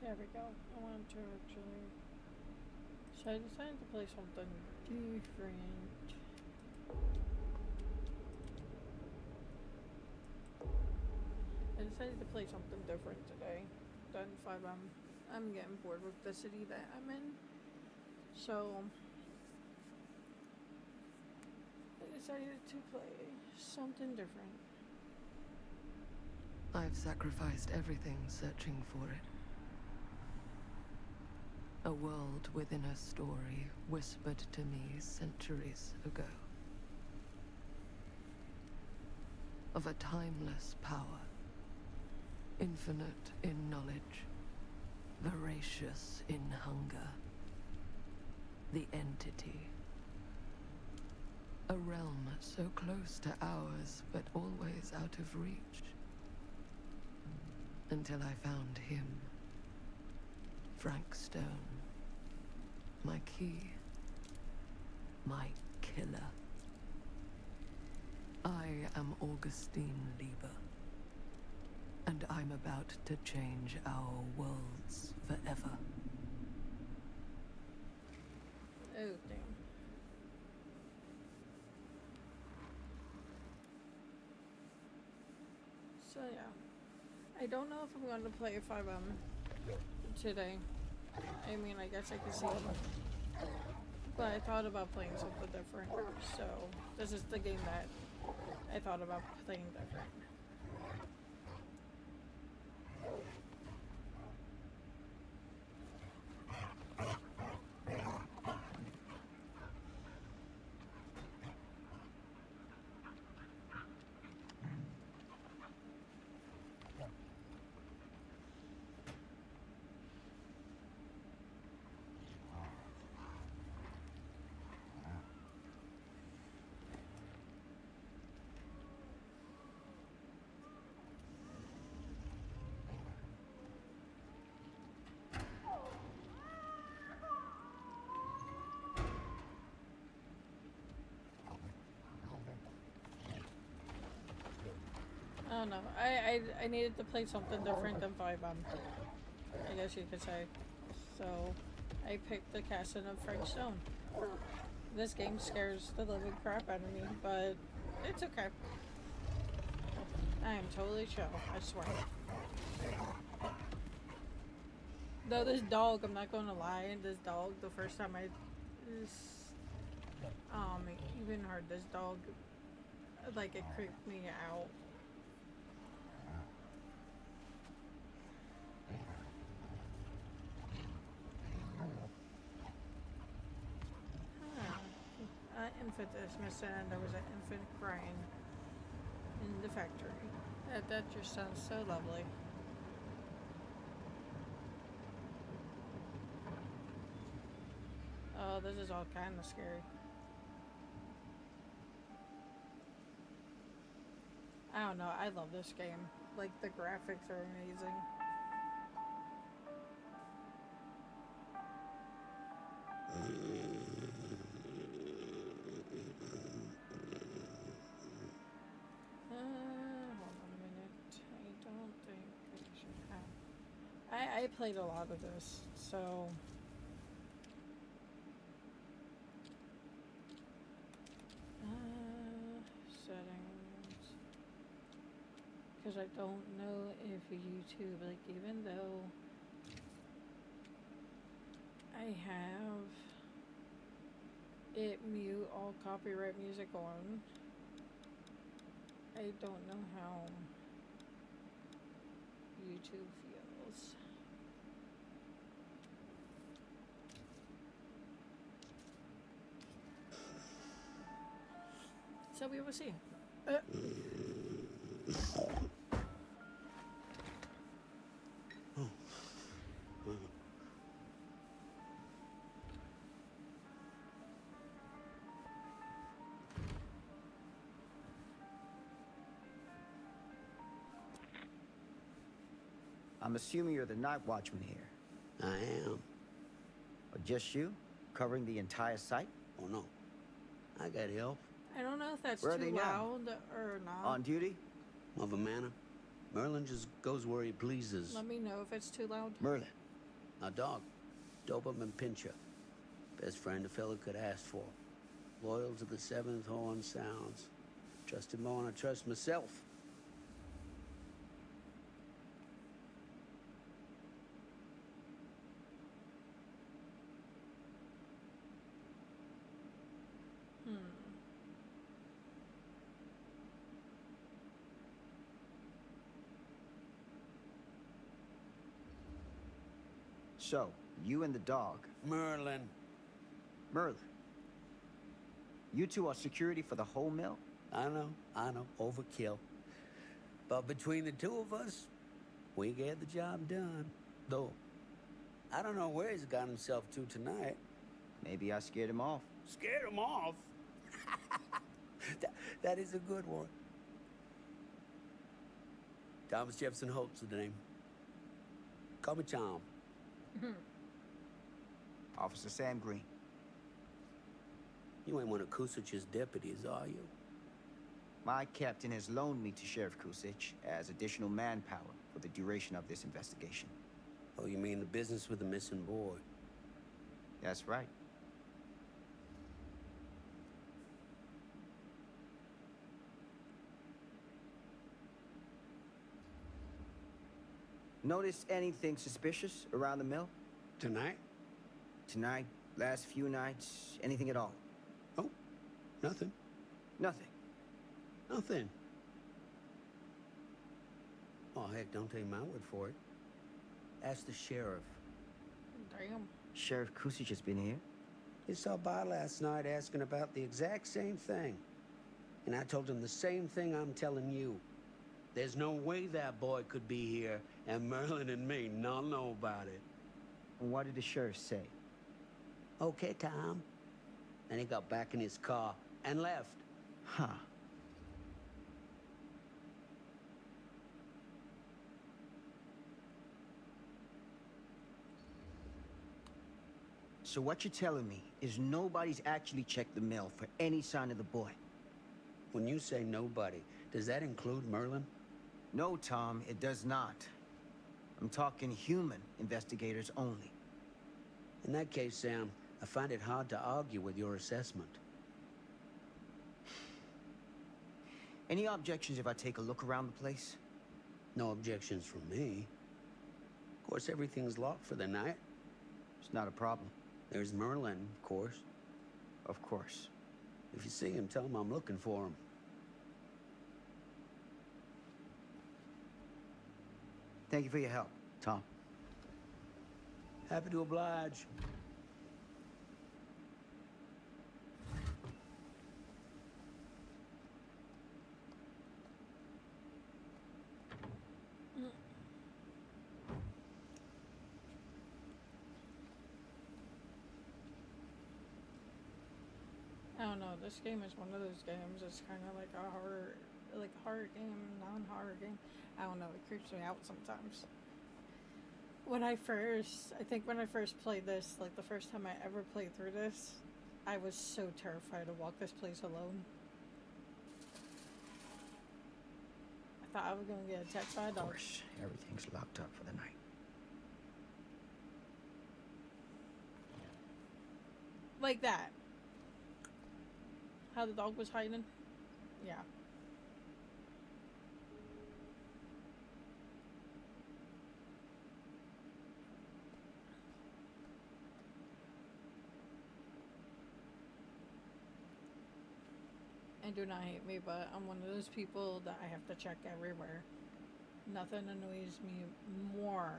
There we go. I want to actually. So I decided to play something different. I decided to play something different today than fivem. I'm getting bored with the city that I'm in. So I decided to play something different. I've sacrificed everything searching for it. A world within a story whispered to me centuries ago. Of a timeless power, infinite in knowledge, voracious in hunger. The entity. A realm so close to ours, but always out of reach. Until I found him. Frank Stone. My key. My killer. I am Augustine Lieber. And I'm about to change our worlds forever. Oh, damn. So, yeah. I don't know if I'm going to play fivem today. I mean, I guess I could see. But I thought about playing something different. So, this is the game that I thought about playing different. I don't know. I needed to play something different than fivem. I guess you could say. So, I picked the casting of Frank Stone. This game scares the living crap out of me, but it's okay. I am totally chill, I swear. Though this dog, I'm not gonna lie, this dog, the first time I even heard this dog, like, it creeped me out. Infant is missing and there was an infant crying in the factory. That just sounds so lovely. Oh, this is all kind of scary. I don't know, I love this game. Like, the graphics are amazing. Hold on a minute. I don't think I should have. I played a lot of this, so. Settings. Because I don't know if YouTube, like, even though I have it mute all copyright music on, I don't know how YouTube feels. So we will see. I'm assuming you're the night watchman here. I am. Or just you? Covering the entire site? Oh, no. I got help. I don't know if that's Where are too they now? loud or not. On duty? Of a manor. Merlin just goes where he pleases. Let me know if it's too loud. Merlin. Now, dog, Doberman Pinscher. Best friend a fella could ask for. Loyal to the seventh horn sounds. Trust him more than I trust myself. So, you and the dog, Merlin. Merlin. You two are security for the whole mill? I know. Overkill. But between the two of us, we get the job done. Though, I don't know where he's got himself to tonight. Maybe I scared him off. Scared him off? that is a good one. Thomas Jefferson Holt's the name. Call me Tom. Officer Sam Green. You ain't one of Kusich's deputies, are you? My captain has loaned me to Sheriff Kusich as additional manpower for the duration of this investigation. Oh, you mean the business with the missing boy? That's right. Notice anything suspicious around the mill? Tonight? Tonight, last few nights, anything at all? Oh, nothing. Nothing. Nothing. Oh, heck, don't take my word for it. Ask the sheriff. Damn. Sheriff Kusich has been here? He saw by last night asking about the exact same thing. And I told him the same thing I'm telling you. There's no way that boy could be here, and Merlin and me not know about it. And what did the sheriff say? Okay, Tom. And he got back in his car and left. Huh. So what you're telling me is nobody's actually checked the mill for any sign of the boy? When you say nobody, does that include Merlin? No, Tom, it does not. I'm talking human investigators only. In that case, Sam, I find it hard to argue with your assessment. Any objections if I take a look around the place? No objections from me. Of course, everything's locked for the night. It's not a problem. There's Merlin, of course. Of course. If you see him, tell him I'm looking for him. Thank you for your help, Tom. Happy to oblige. I don't know. This game is one of those games. It's kind of like a horror game, non-horror game. I don't know. It creeps me out sometimes. I think when I first played this, like the first time I ever played through this, I was so terrified to walk this place alone. I thought I was gonna get attacked by a Of dog. course, everything's locked up for the night. Like that. How the dog was hiding? Yeah. And do not hate me, but I'm one of those people that I have to check everywhere. Nothing annoys me more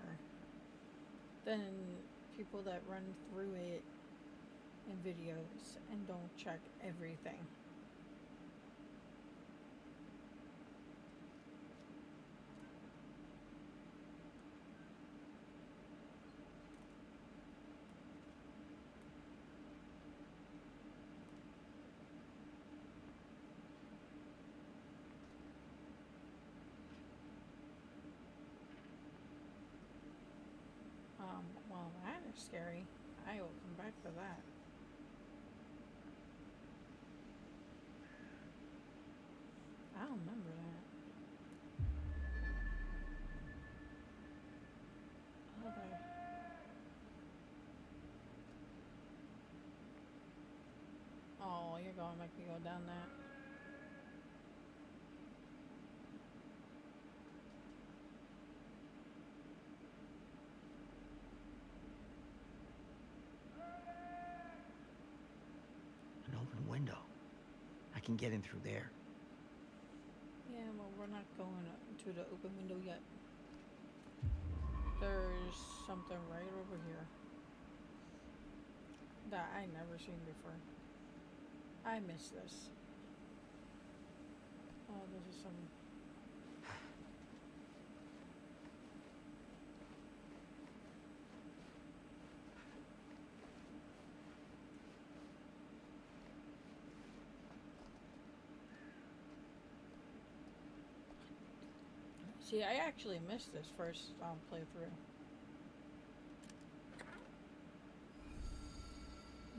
than people that run through it in videos and don't check everything. Well, that is scary. I will come back to that. I don't remember that. Okay. don't make me go down that. An open window. I can get in through there. Yeah, well, we're not going to the open window yet. There's something right over here that I never seen before. I miss this. Oh, this is some. See, I actually missed this first playthrough.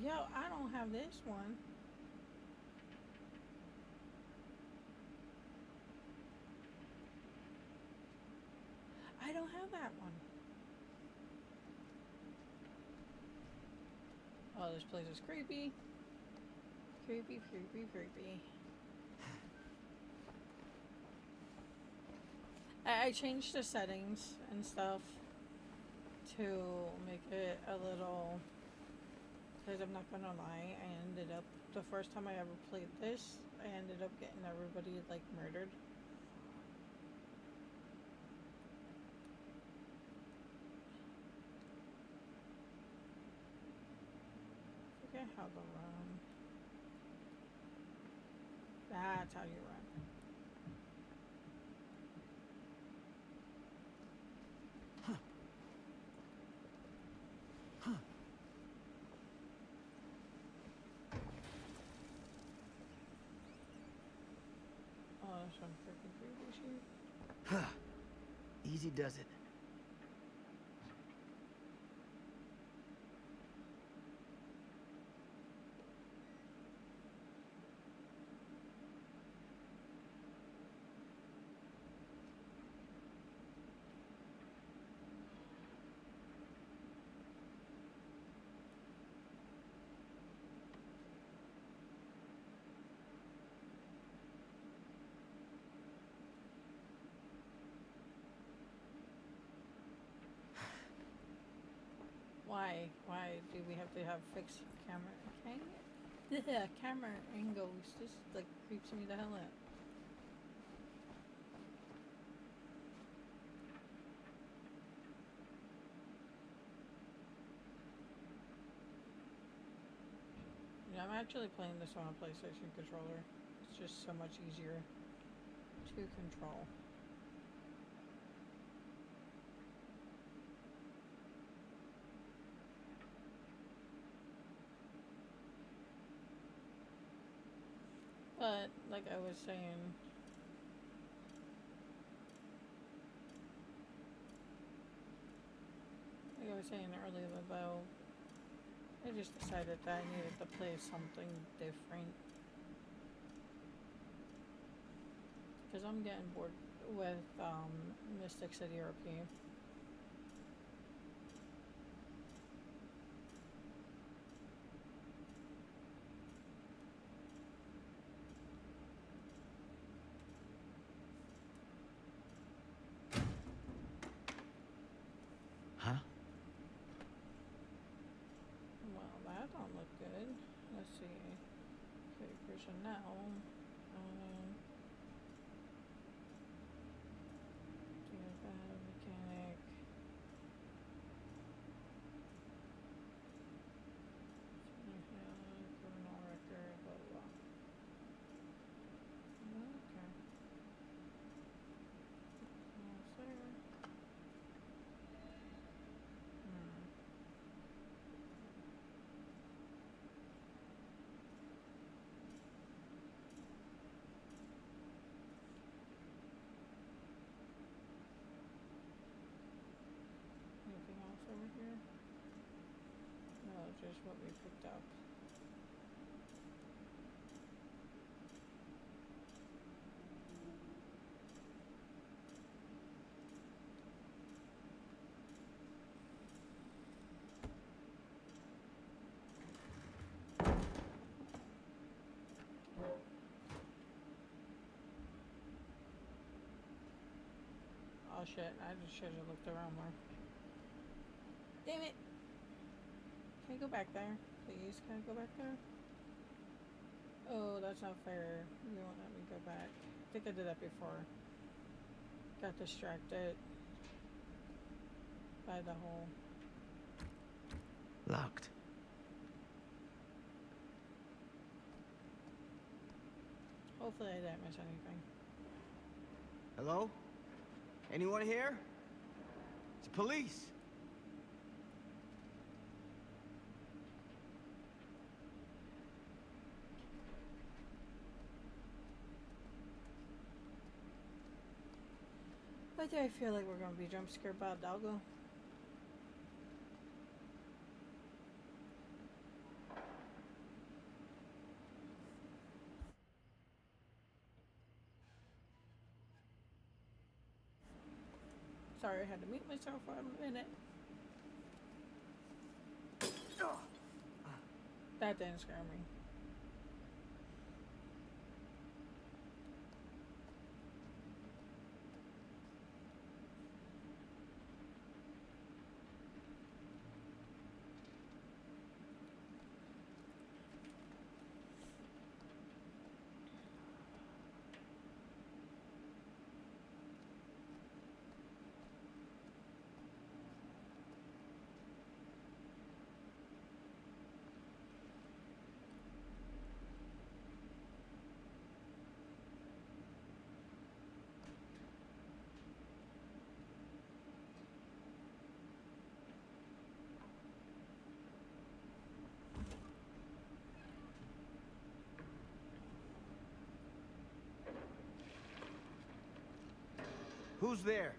Yo, I don't have this one. I don't have that one. Oh, this place is creepy. Creepy, creepy, creepy. I changed the settings and stuff to make it a little, because I'm not gonna lie, I ended up, the first time I ever played this, I ended up getting everybody like murdered. Forget how to run. That's how you run. Oh, there's some freaking creepy shit. Easy does it. Why do we have to have fixed camera? Okay? Camera angles. This like creeps me the hell out. Yeah, I'm actually playing this on a PlayStation controller. It's just so much easier to control. But, like I was saying, earlier about, I just decided that I needed to play something different. Because I'm getting bored with Mystic City RP. Huh? Well, that don't look good. Let's see. Okay, personnel. Mechanic. Criminal record, blah blah. Okay. Almost there. Anything else over here? No, just what we picked up. Oh shit, I just should have looked around more. Damn it! Can I go back there? Please, can I go back there? Oh, that's not fair. You won't let me go back. I think I did that before. Got distracted by the hole. Locked. Hopefully I didn't miss anything. Hello? Anyone here? It's police. Why do I feel like we're gonna be jump scared by a doggo? Sorry, I had to mute myself for a minute. That didn't scare me. Who's there?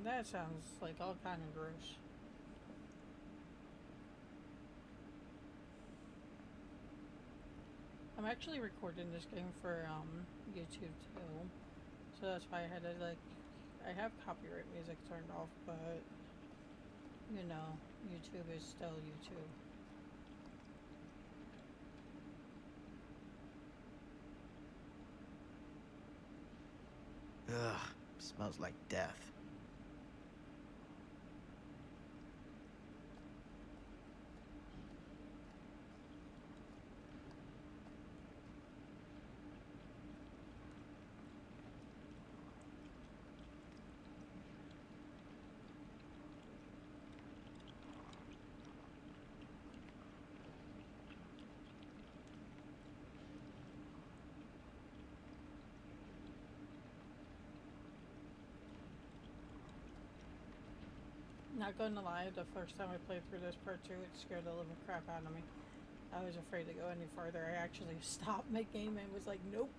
That sounds like all kind of gross. I'm actually recording this game for YouTube too, so that's why I had to I have copyright music turned off, but you know, YouTube is still YouTube. Ugh, smells like death. Not gonna lie, the first time I played through this part 2, it scared the living crap out of me. I was afraid to go any farther. I actually stopped my game and was like, nope.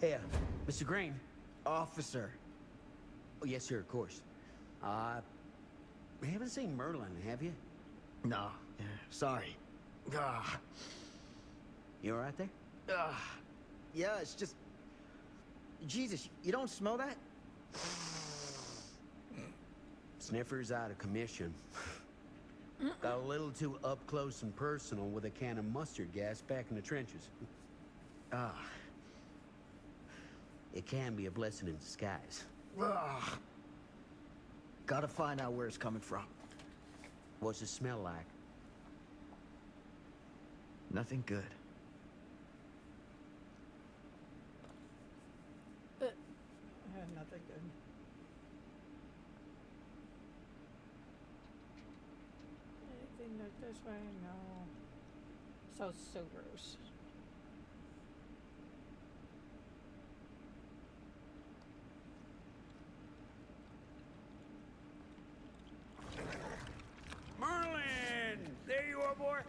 Hey, Mr. Green. Officer. Oh, yes, sir, of course. You haven't seen Merlin, have you? No, yeah, sorry. Ah, You all right there? yeah, it's just... Jesus, you don't smell that? Sniffer's out of commission. Got a little too up close and personal with a can of mustard gas back in the trenches. Ah. It can be a blessing in disguise. Ah. Gotta find out where it's coming from. What's it smell like? Nothing good. Nothing good. Look this way? No. So gross. Merlin! There you are, boy.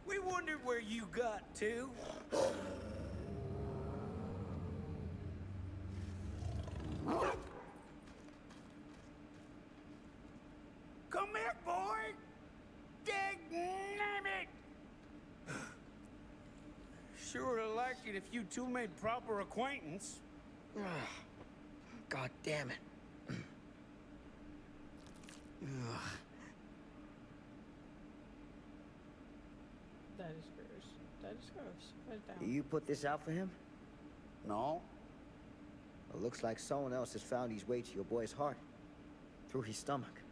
We wondered where you got to. Come back, boy! Dagnabbit! Sure would have liked it if you two made proper acquaintance. God damn it. Ugh. That is gross. That is gross. Put it down. You put this out for him? No? Well, looks like someone else has found his way to your boy's heart. Through his stomach.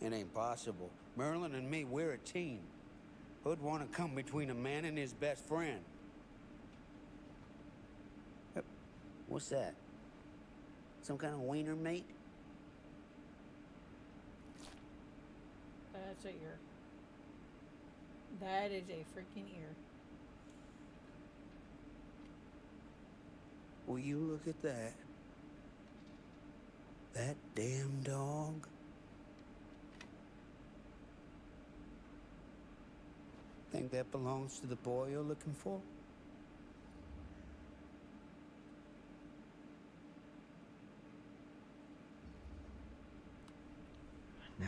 It ain't possible. Merlin and me, we're a team. Who'd want to come between a man and his best friend? What's that? Some kind of wiener meat? That's a ear. That is a freaking ear. Will you look at that? That damn dog? Think that belongs to the boy you're looking for? Nah.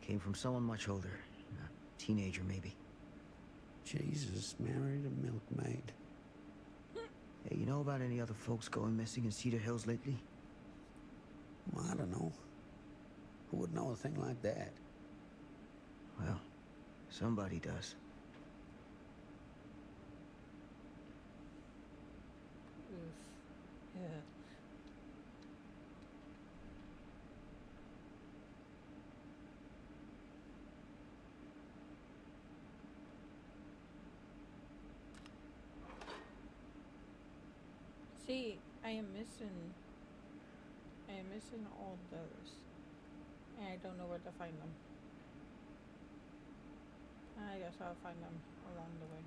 Came from someone much older. A teenager, maybe. Jesus married a milkmaid. Hey, you know about any other folks going missing in Cedar Hills lately? Well, I don't know. Who would know a thing like that? Well, somebody does. Oof. Yeah. See, I am missing all those. And I don't know where to find them. I guess I'll find them along the way.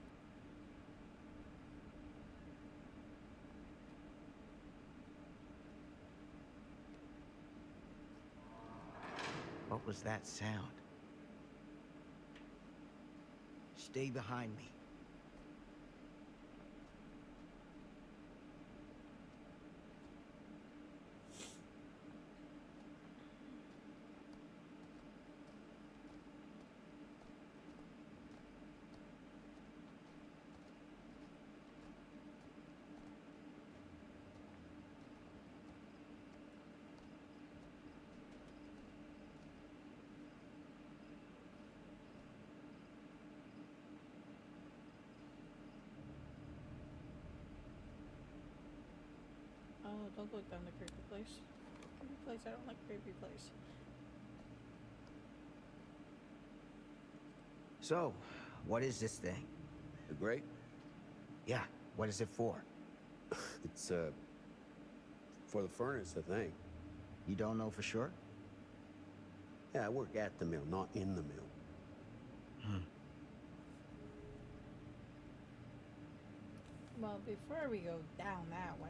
What was that sound? Stay behind me. Oh, don't go down the creepy place. Creepy place, I don't like creepy place. So, what is this thing? The grate? Yeah, what is it for? It's, for the furnace, I think. You don't know for sure? Yeah, I work at the mill, not in the mill. Well, before we go down that way,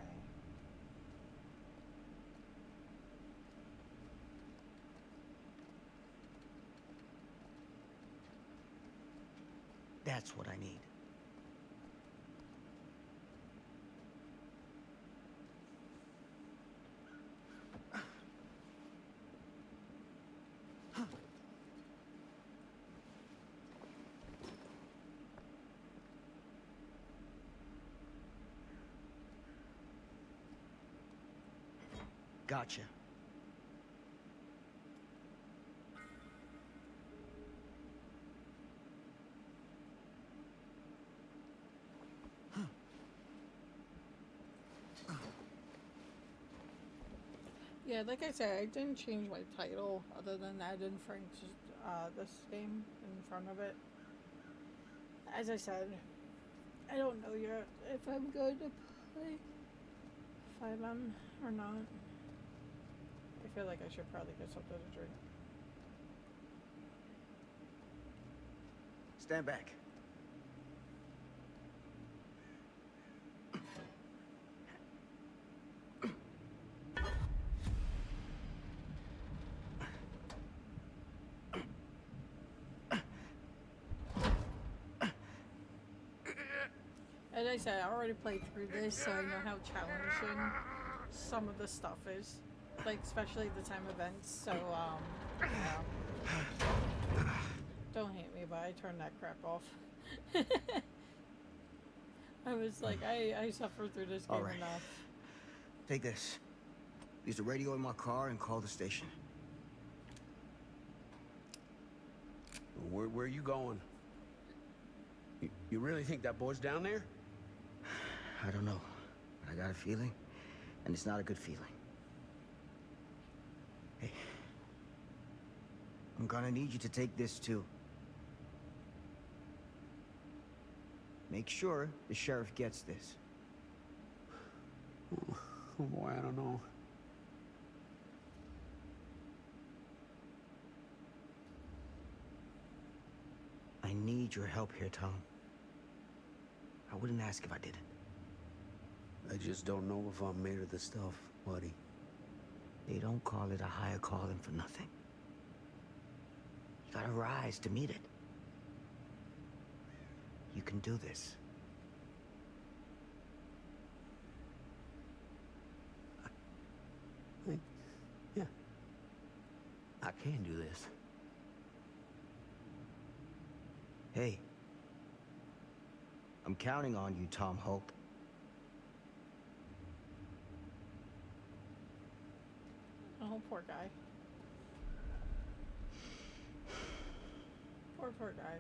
That's what I need. Gotcha. yeah, like I said, I didn't change my title other than adding Frank's this game in front of it. As I said, I don't know yet if I'm going to play fivem or not. I feel like I should probably get something to drink. Stand back. As I said, I already played through this, so I know how challenging some of the stuff is. Like, especially the time events, so, yeah. Don't hate me, but I turned that crap off. I was like, I suffered through this game enough. Take this. Use the radio in my car and call the station. Where are you going? You really think that boy's down there? I don't know, but I got a feeling, and it's not a good feeling. Hey, I'm gonna need you to take this too. Make sure the sheriff gets this. Oh boy, I don't know. I need your help here, Tom. I wouldn't ask if I didn't. I just don't know if I'm made of the stuff, buddy. They don't call it a higher calling for nothing. You gotta rise to meet it. You can do this. Yeah. I can do this. Hey. I'm counting on you, Tom Hope. Oh, poor guy. Poor guy.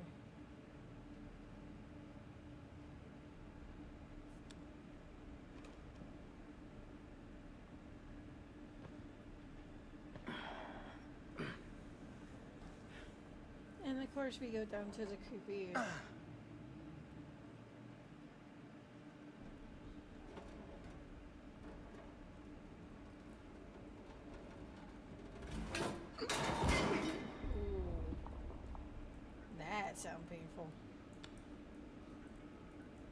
And of course we go down to the creepy. Sound painful.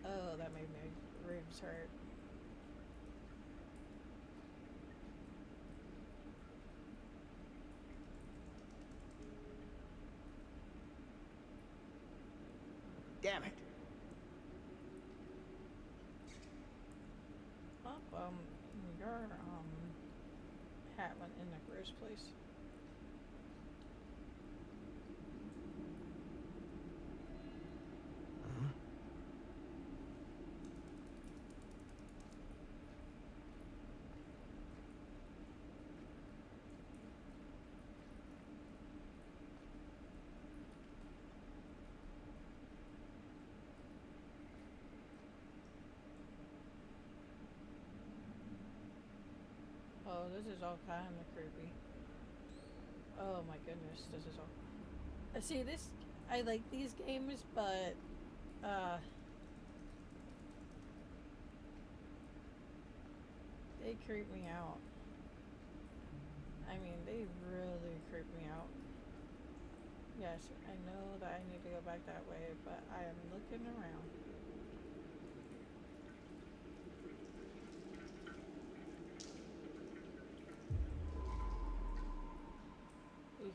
Oh, that made my ribs hurt. Damn it. Oh, your hat went in the gross place. Oh, this is all kind of creepy. Oh my goodness, this is all... See, this... I like these games, but... they creep me out. I mean, they really creep me out. Yes, I know that I need to go back that way, but I am looking around.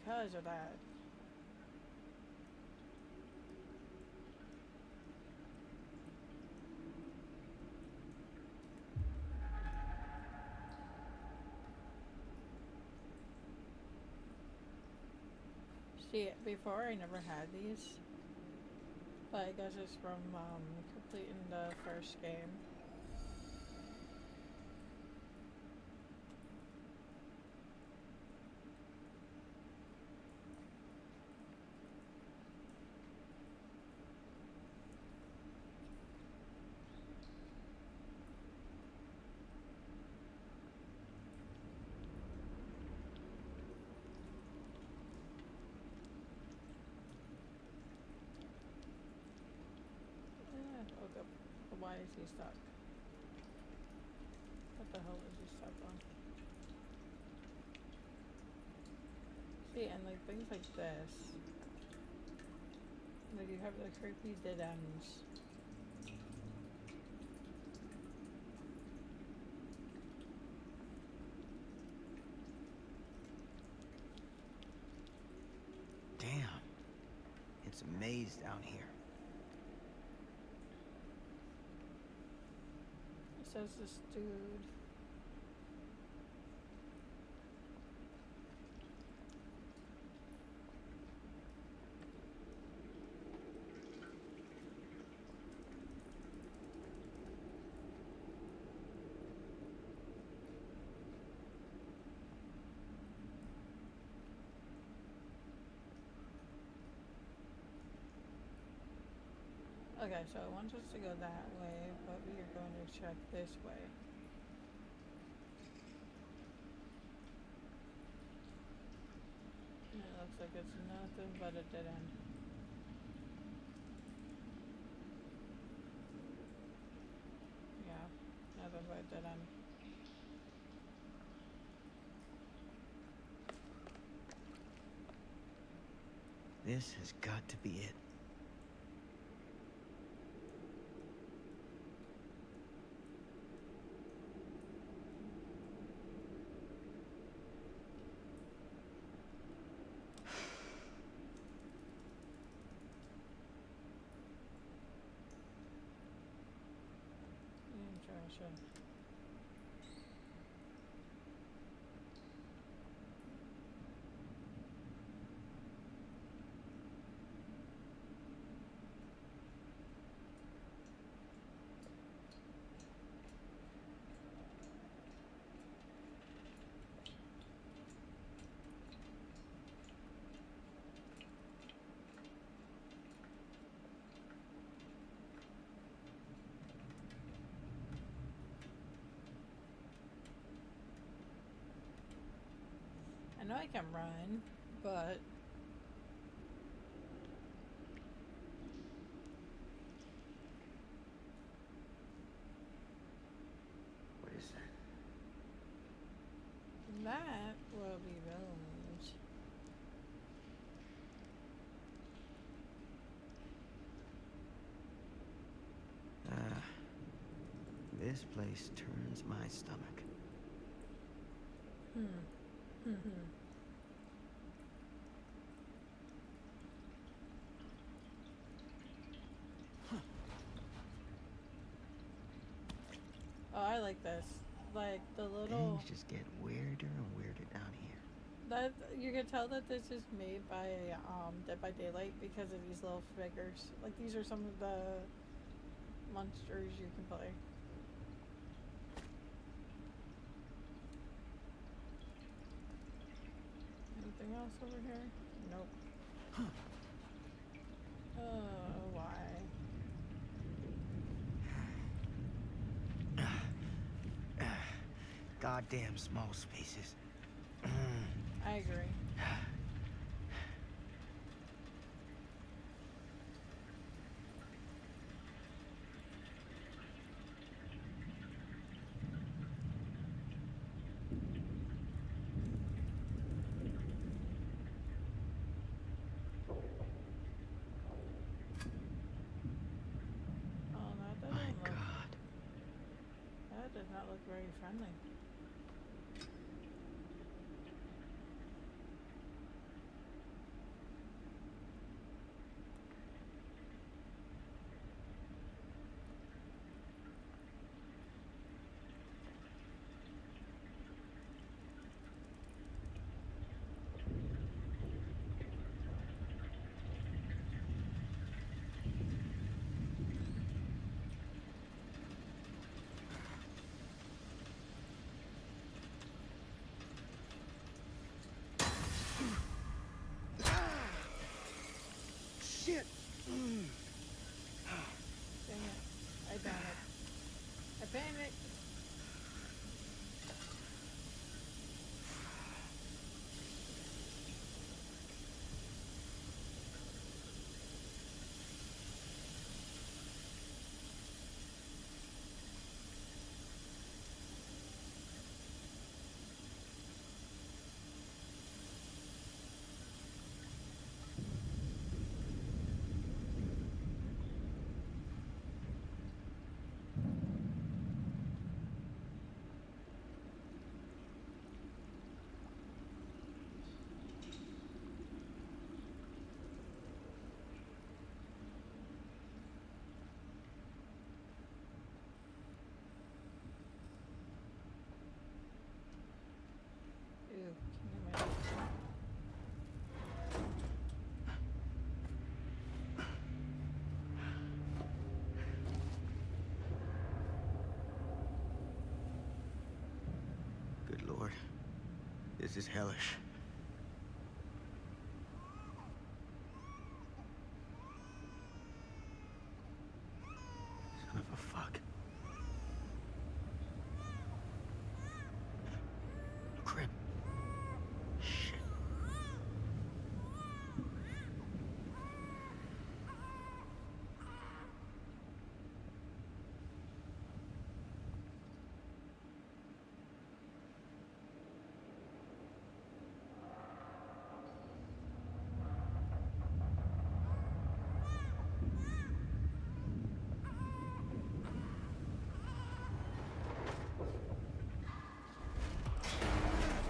Because of that. See, before I never had these, but I guess it's from completing the first game. Why is he stuck? What the hell is he stuck on? See, and like things like this. Like you have the creepy dead ends. Damn. It's a maze down here. It says this dude. Okay, so it wants us to go that way, but we are going to check this way. And it looks like it's nothing but a dead end. Yeah, nothing but a dead end. This has got to be it. Interesting. I know I can run, but What is that? that will be bones. This place turns my stomach. Oh, I like this. Like the little Things just get weirder and weirder down here. that you can tell that this is made by Dead by Daylight because of these little figures. Like these are some of the monsters you can play. Anything else over here? Nope. Oh, why? Goddamn small spaces. I agree. Oh, that doesn't My look. God. That does not look very friendly. Shit! Dang it. I panicked. I panicked. This is hellish. Son of a fuck. Crib. Shit.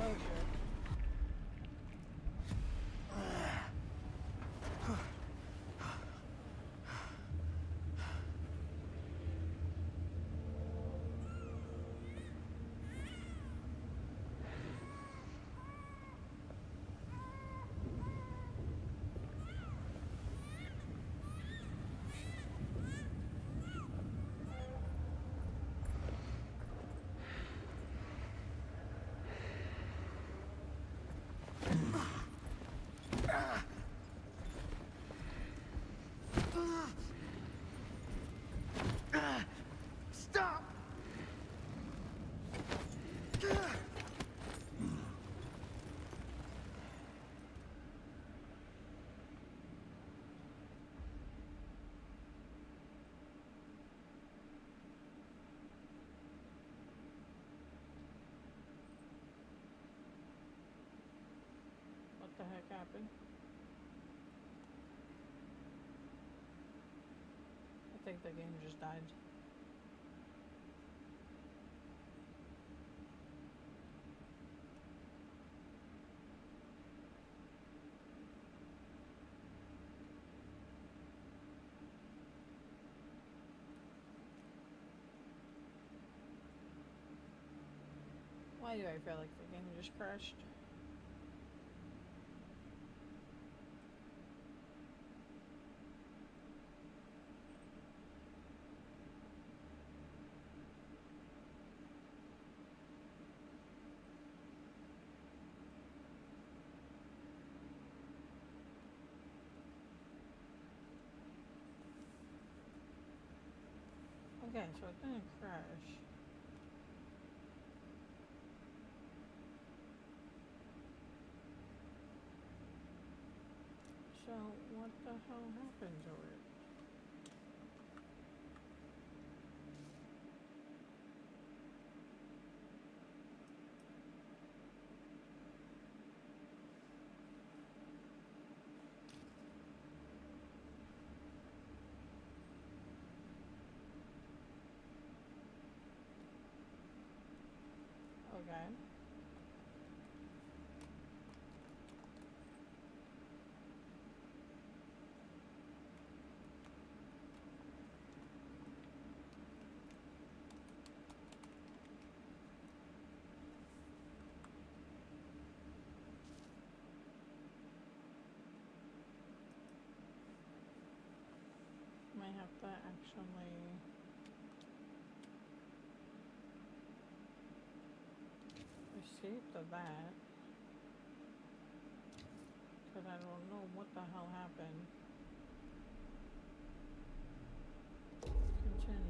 Oh shit. Stop! What the heck happened? I think the game just died. Why do I feel like the game just crashed? Okay, so it didn't crash. So, what the hell happened to it? Okay. Might have to actually escape to that. But I don't know what the hell happened. Continue.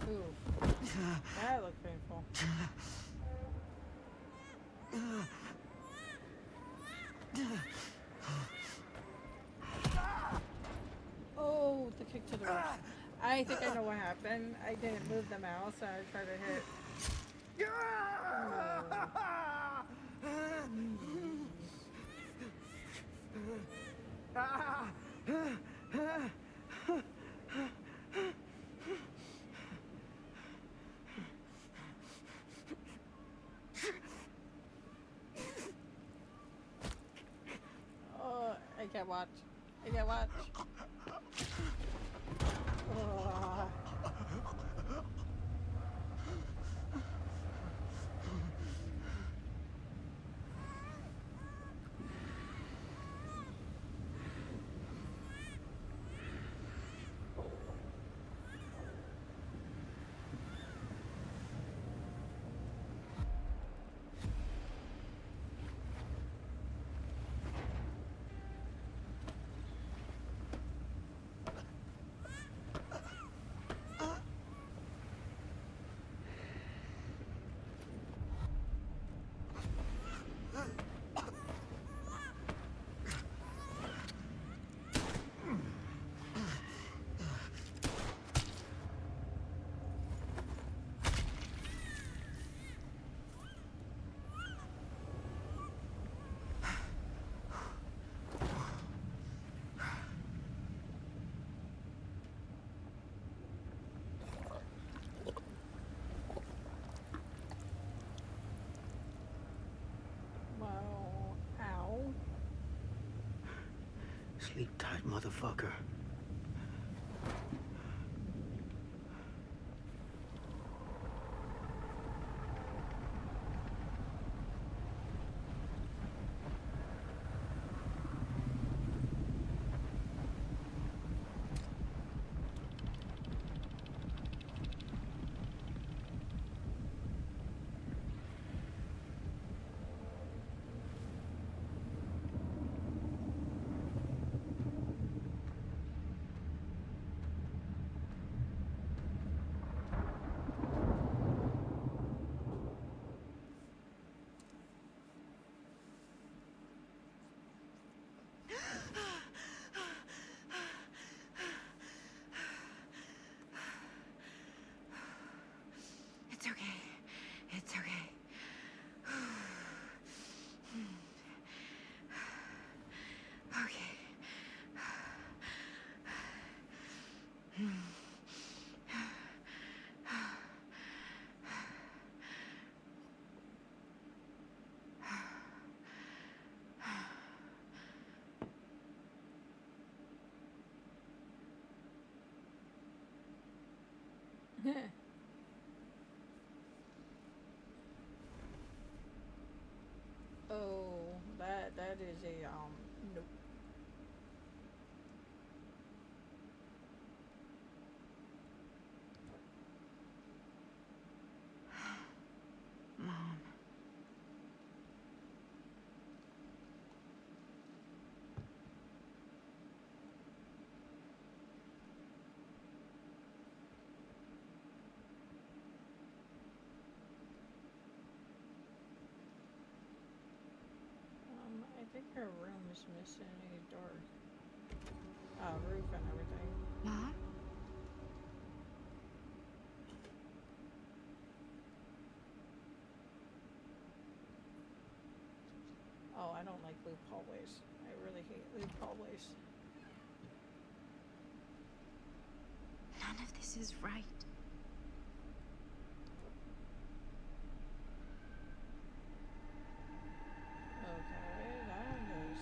Ooh, that looked painful. Oh, the kick to the ribs. I think I know what happened. I didn't move the mouse, so I tried to hit. Oh, I can't watch. I can't watch. Oh. Sleep tight, motherfucker. It's okay. It's okay. Okay. Oh, that is a nope. Mom. I think her room is missing a door. Roof and everything. Mom? Oh, I don't like loop hallways. I really hate loop hallways. None of this is right. Okay, that is.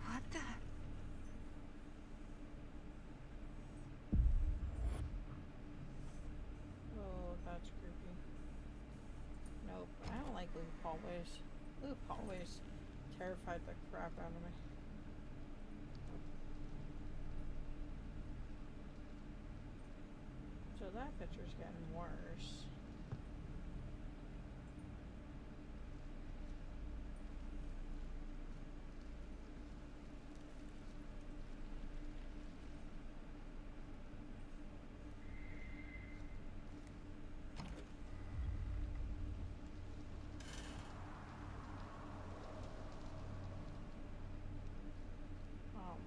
What the? Oh, that's creepy. Nope, I don't like loop hallways. Loop hallways terrified the crap out of me. So that picture's getting worse. Um,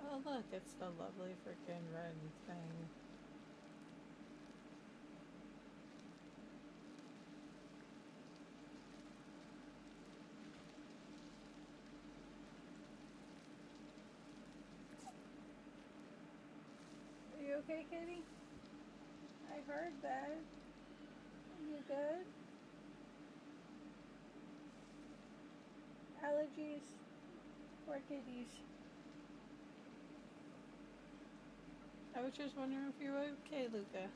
oh look, it's the lovely freaking red thing. Are you okay, Kitty? I heard that. You good? Allergies? Poor kitties. I was just wondering if you were okay, Luca.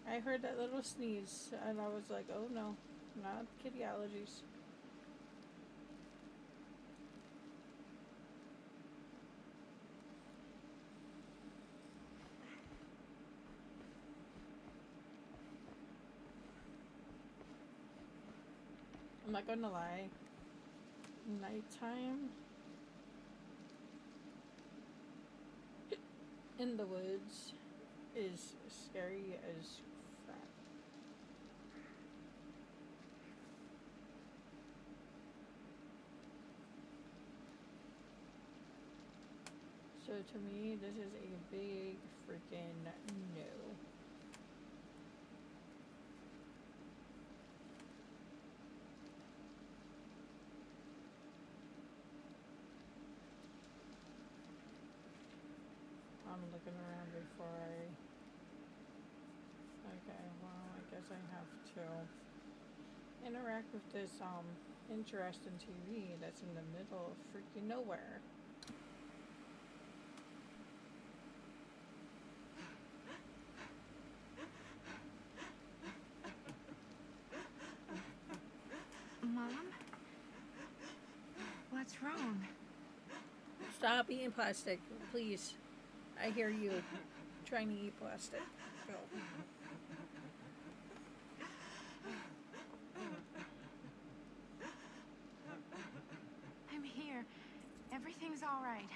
I heard that little sneeze, and I was like, oh no, not kitty allergies. I'm not gonna lie. Nighttime in the woods is scary as crap. to me, this is a big freaking no. I'm looking around before I... Okay, well, I guess I have to interact with this, interesting TV that's in the middle of freaking nowhere. Mom? What's wrong? Stop eating plastic, please. I hear you trying to eat plastic. Go. I'm here. Everything's all right.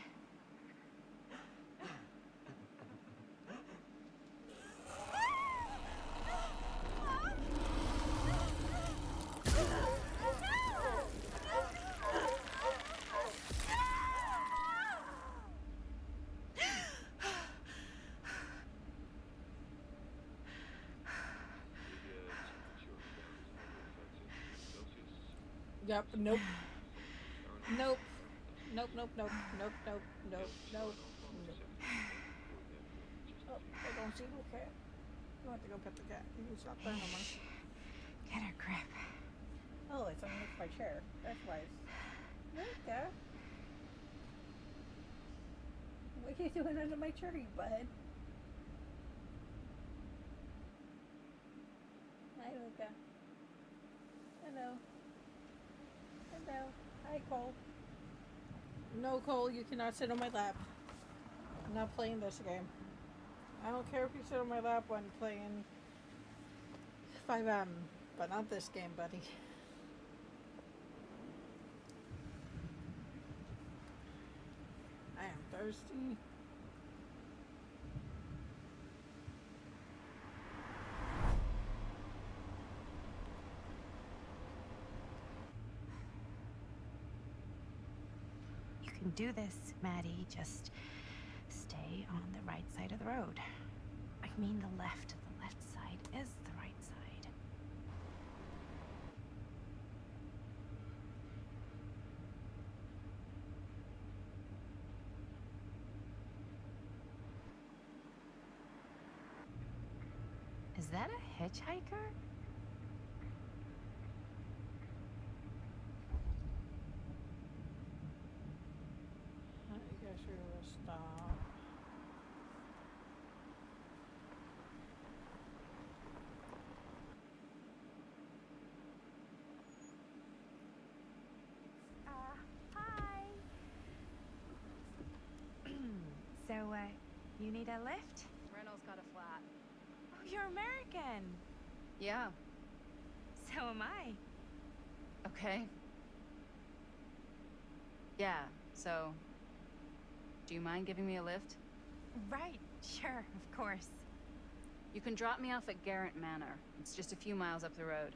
Yep, nope. Nope. Nope, nope, nope, nope, nope, nope, nope, nope. Oh, I don't see no cat. You have to go pet the cat. It's not there no more. Get a grip. Oh, it's underneath my chair. That's why it's... Luca? What are you doing under my chair, you butthead? Hi, Luca. Hello. Hello. Hi, Cole. No, Cole, you cannot sit on my lap. I'm not playing this game. I don't care if you sit on my lap when playing fivem, but not this game, buddy. I am thirsty. You can do this, Maddie. Just stay on the right side of the road. I mean the left. The left side is the right side. Is that a hitchhiker? I guess we will stop. Hi. So, you need a lift? Reynolds got a flat. Oh, you're American. Yeah. So am I. Okay. Yeah, so... Do you mind giving me a lift? Right, sure, of course. You can drop me off at Garrett Manor. It's just a few miles up the road.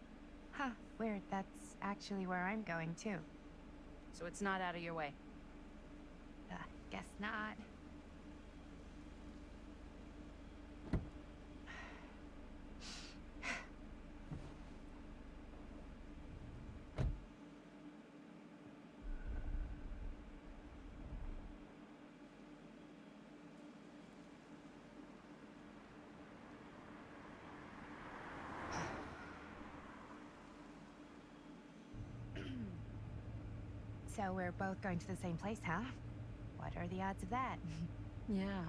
Huh, weird. That's actually where I'm going, too. So it's not out of your way. Guess not. So we're both going to the same place, huh? What are the odds of that? Yeah.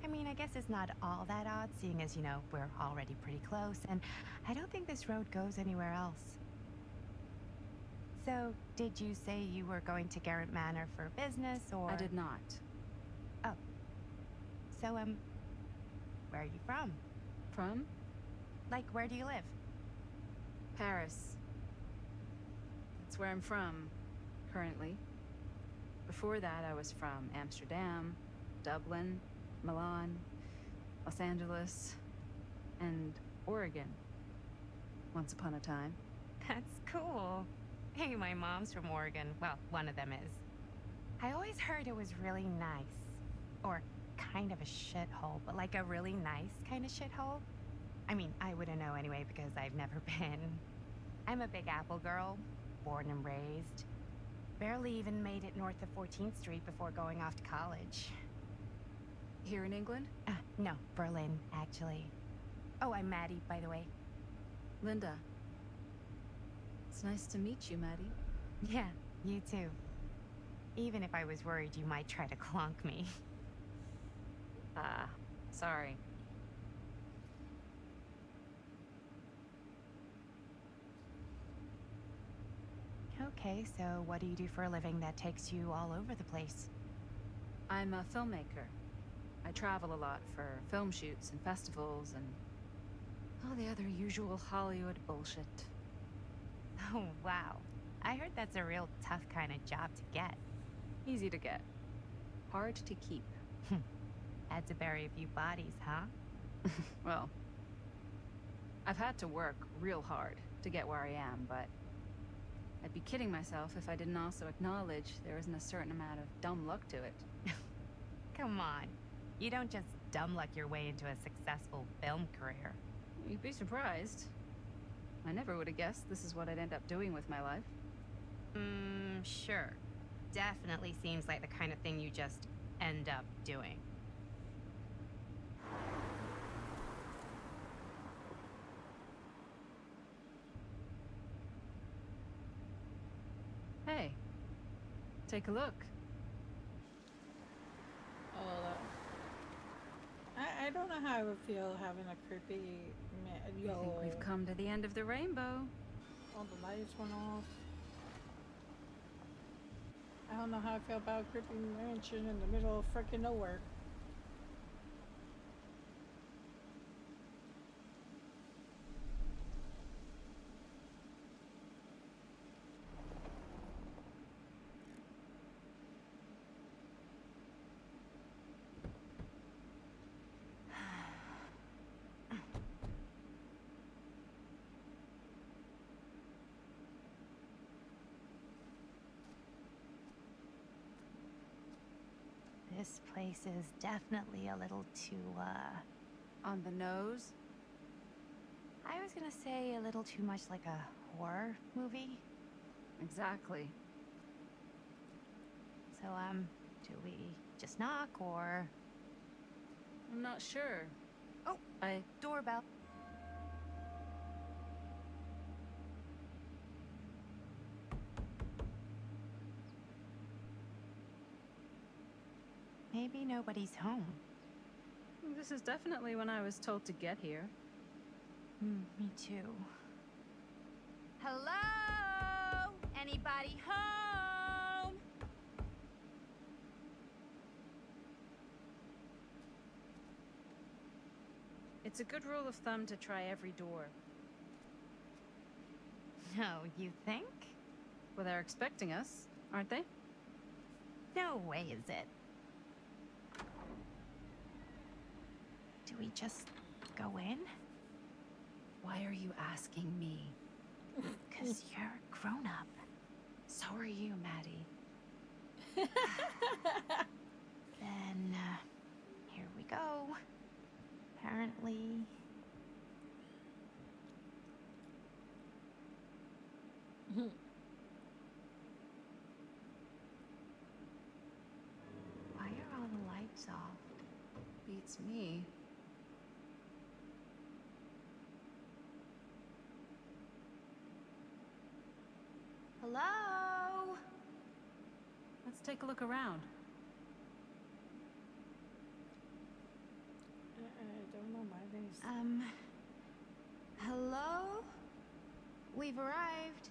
I mean, I guess it's not all that odd, seeing as, you know, we're already pretty close, and I don't think this road goes anywhere else. So, did you say you were going to Garrett Manor for business, or...? I did not. Oh. So, where are you from? From? Like, where do you live? Paris. That's where I'm from, currently. Before that, I was from Amsterdam, Dublin, Milan, Los Angeles, and Oregon. Once upon a time. That's cool. Hey, my mom's from Oregon. Well, one of them is. I always heard it was really nice. Or kind of a shithole, but like a really nice kind of shithole. I mean, I wouldn't know anyway because I've never been. I'm a Big Apple girl, born and raised. Barely even made it north of 14th Street before going off to college. Here in England? No, Berlin, actually. Oh, I'm Maddie, by the way. Linda. It's nice to meet you, Maddie. Yeah, you too. Even if I was worried you might try to clonk me. Sorry. Okay, so what do you do for a living that takes you all over the place? I'm a filmmaker. I travel a lot for film shoots and festivals and all the other usual Hollywood bullshit. Oh, wow. I heard that's a real tough kind of job to get. Easy to get. Hard to keep. Had to bury a few bodies, huh? Well, I've had to work real hard to get where I am, but I'd be kidding myself if I didn't also acknowledge there isn't a certain amount of dumb luck to it. Come on. You don't just dumb luck your way into a successful film career. You'd be surprised. I never would have guessed this is what I'd end up doing with my life. Sure. Definitely seems like the kind of thing you just end up doing. Hey, take a look. Oh, I don't know how I would feel having a creepy I think we've come to the end of the rainbow. All the lights went off. I don't know how I feel about a creepy mansion in the middle of frickin' nowhere. This place is definitely a little too, On the nose? I was gonna say a little too much like a horror movie. Exactly. So, do we just knock or... I'm not sure. Oh, doorbell. Maybe nobody's home. This is definitely when I was told to get here. Me too. Hello? Anybody home? It's a good rule of thumb to try every door. No, you think? Well, they're expecting us, aren't they? No way is it. Do we just go in? Why are you asking me? 'Cause you're a grown-up. So are you, Maddie. Then, here we go. Apparently... Why are all the lights off? Beats me. Hello? Let's take a look around. I don't know my days. Hello? We've arrived.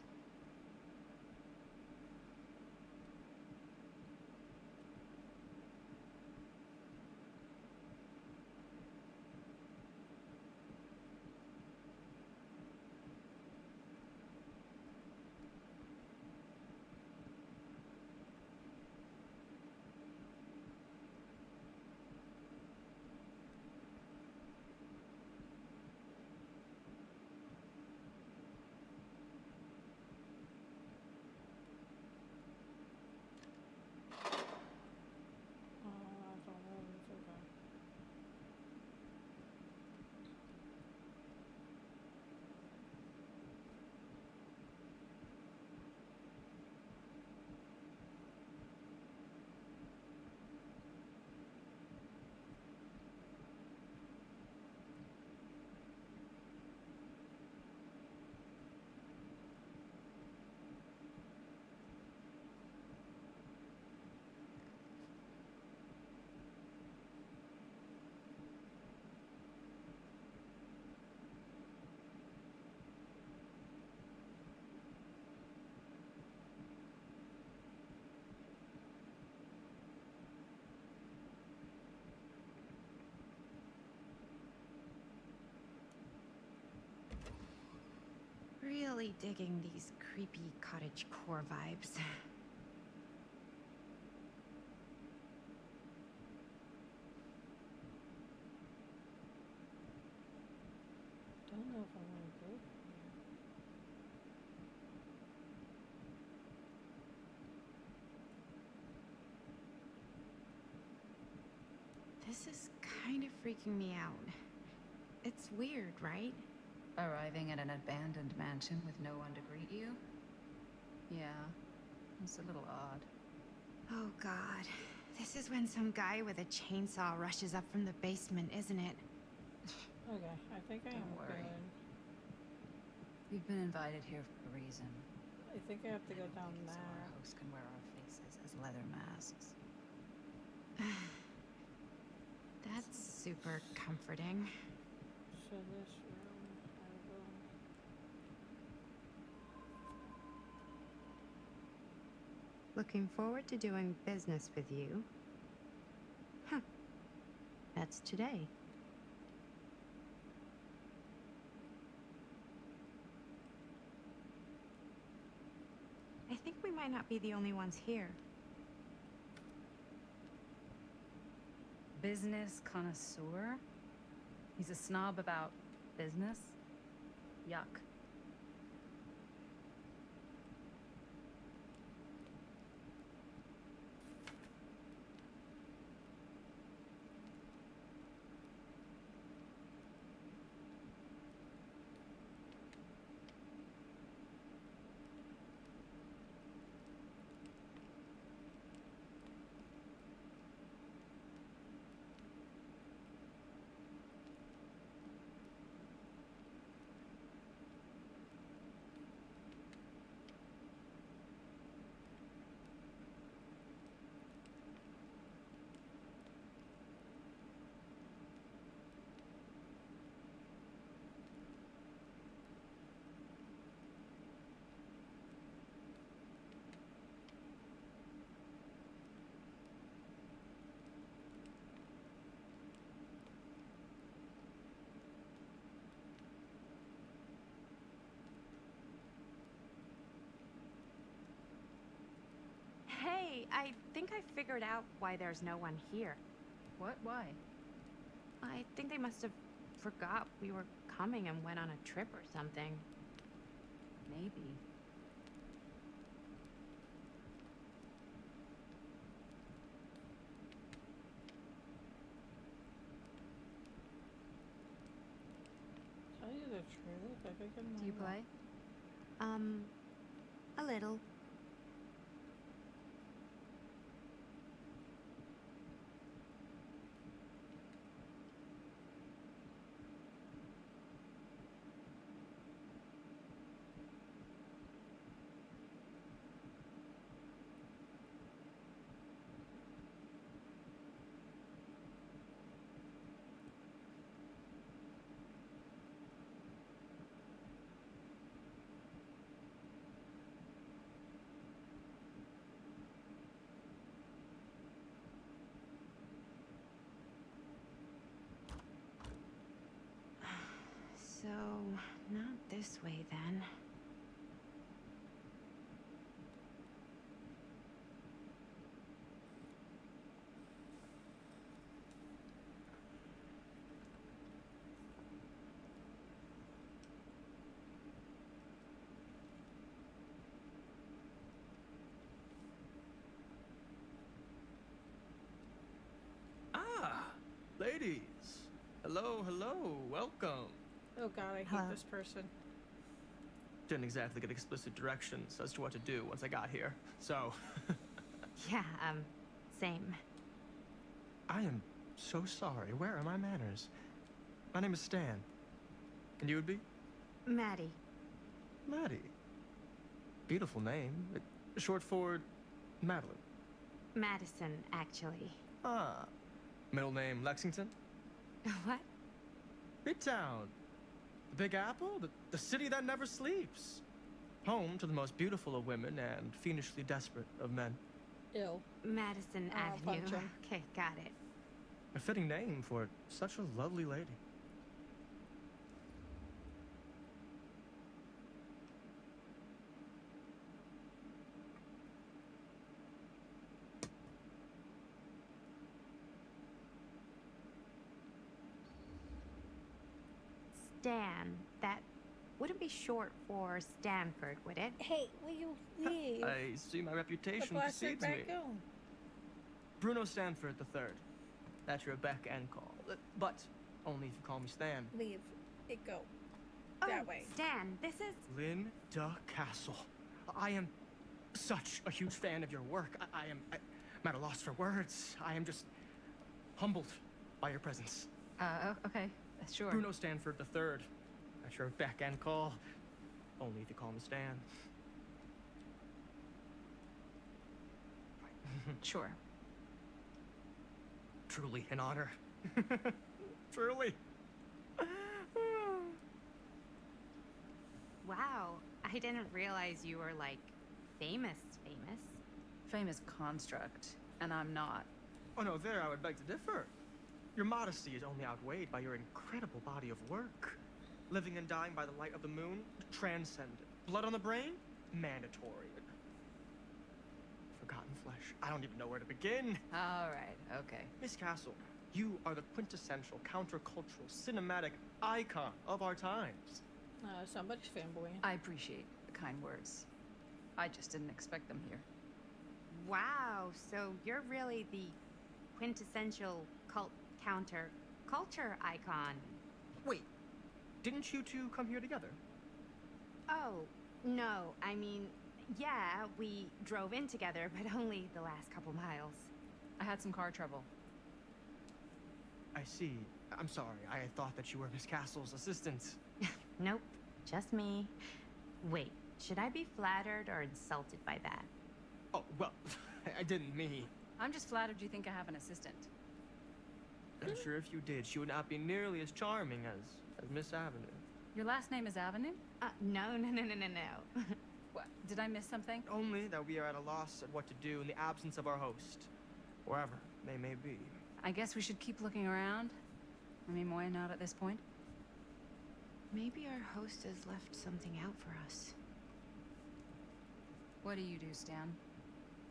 really digging these creepy cottage core vibes. Don't know if I want to go there. This is kind of freaking me out. It's weird, right? Arriving at an abandoned mansion with no one to greet you? Yeah, it's a little odd. Oh god. This is when some guy with a chainsaw rushes up from the basement, isn't it? Okay, I think I am Don't worry. good. We've been invited here for a reason. I think I have to go down So our there. host can wear our faces as leather masks. That's super comforting. So this room, I will. Looking forward to doing business with you. Huh. That's today. I think we might not be the only ones here. Business connoisseur? He's a snob about business? Yuck. Hey, I think I figured out why there's no one here. What? Why? I think they must have forgot we were coming and went on a trip or something. Maybe. Tell you the truth, I think I'm Do you play? A little. So, not this way then. Ah, ladies. Hello, hello, welcome. Oh god, I hate Hello. this person. Didn't exactly get explicit directions as to what to do once I got here, so Yeah, same. I am so sorry. Where are my manners? My name is Stan. And you would be? Maddie. Maddie. Beautiful name. Short for Madeline. Madison, actually. Ah. Middle name Lexington? What? Midtown. The Big Apple? The city that never sleeps. Home to the most beautiful of women and fiendishly desperate of men. Ill. Madison Avenue. punch 'em. Okay, got it. A fitting name for such a lovely lady. Stan. That wouldn't be short for Stanford, would it? Hey, will you leave? I see my the reputation bastard precedes me. back home. Bruno Stanford III. That's your beck and call. But only if you call me Stan. Leave. It go. Oh, That way. Stan, this is... Linda Castle. I am such a huge fan of your work. I'm at a loss for words. I am just humbled by your presence. Okay, sure. Bruno Stanford III. At your beck and call. Only if you call me Stan. Sure. Truly an honor. Truly. Wow, I didn't realize you were, like, famous. Famous construct, and I'm not. Oh no, there I would beg to differ. Your modesty is only outweighed by your incredible body of work. Living and dying by the light of the moon, transcendent. Blood on the brain, mandatory. Forgotten flesh. I don't even know where to begin. All right, okay. Miss Castle, you are the quintessential countercultural cinematic icon of our times. Somebody's fanboying. I appreciate the kind words. I just didn't expect them here. Wow, so you're really the quintessential counter-culture icon. Wait, didn't you two come here together? Oh, no, I mean, yeah, we drove in together, but only the last couple miles. I had some car trouble. I see. I'm sorry. I thought that you were Miss Castle's assistant. Nope, just me. Wait, should I be flattered or insulted by that? Oh, well, I didn't mean. I'm just flattered you think I have an assistant. I'm sure if you did, she would not be nearly as charming as Miss Avenue. Your last name is Avenue? No. What, did I miss something? Only that we are at a loss at what to do in the absence of our host, wherever they may be. I guess we should keep looking around. I mean, why not at this point? Maybe our host has left something out for us. What do you do, Stan?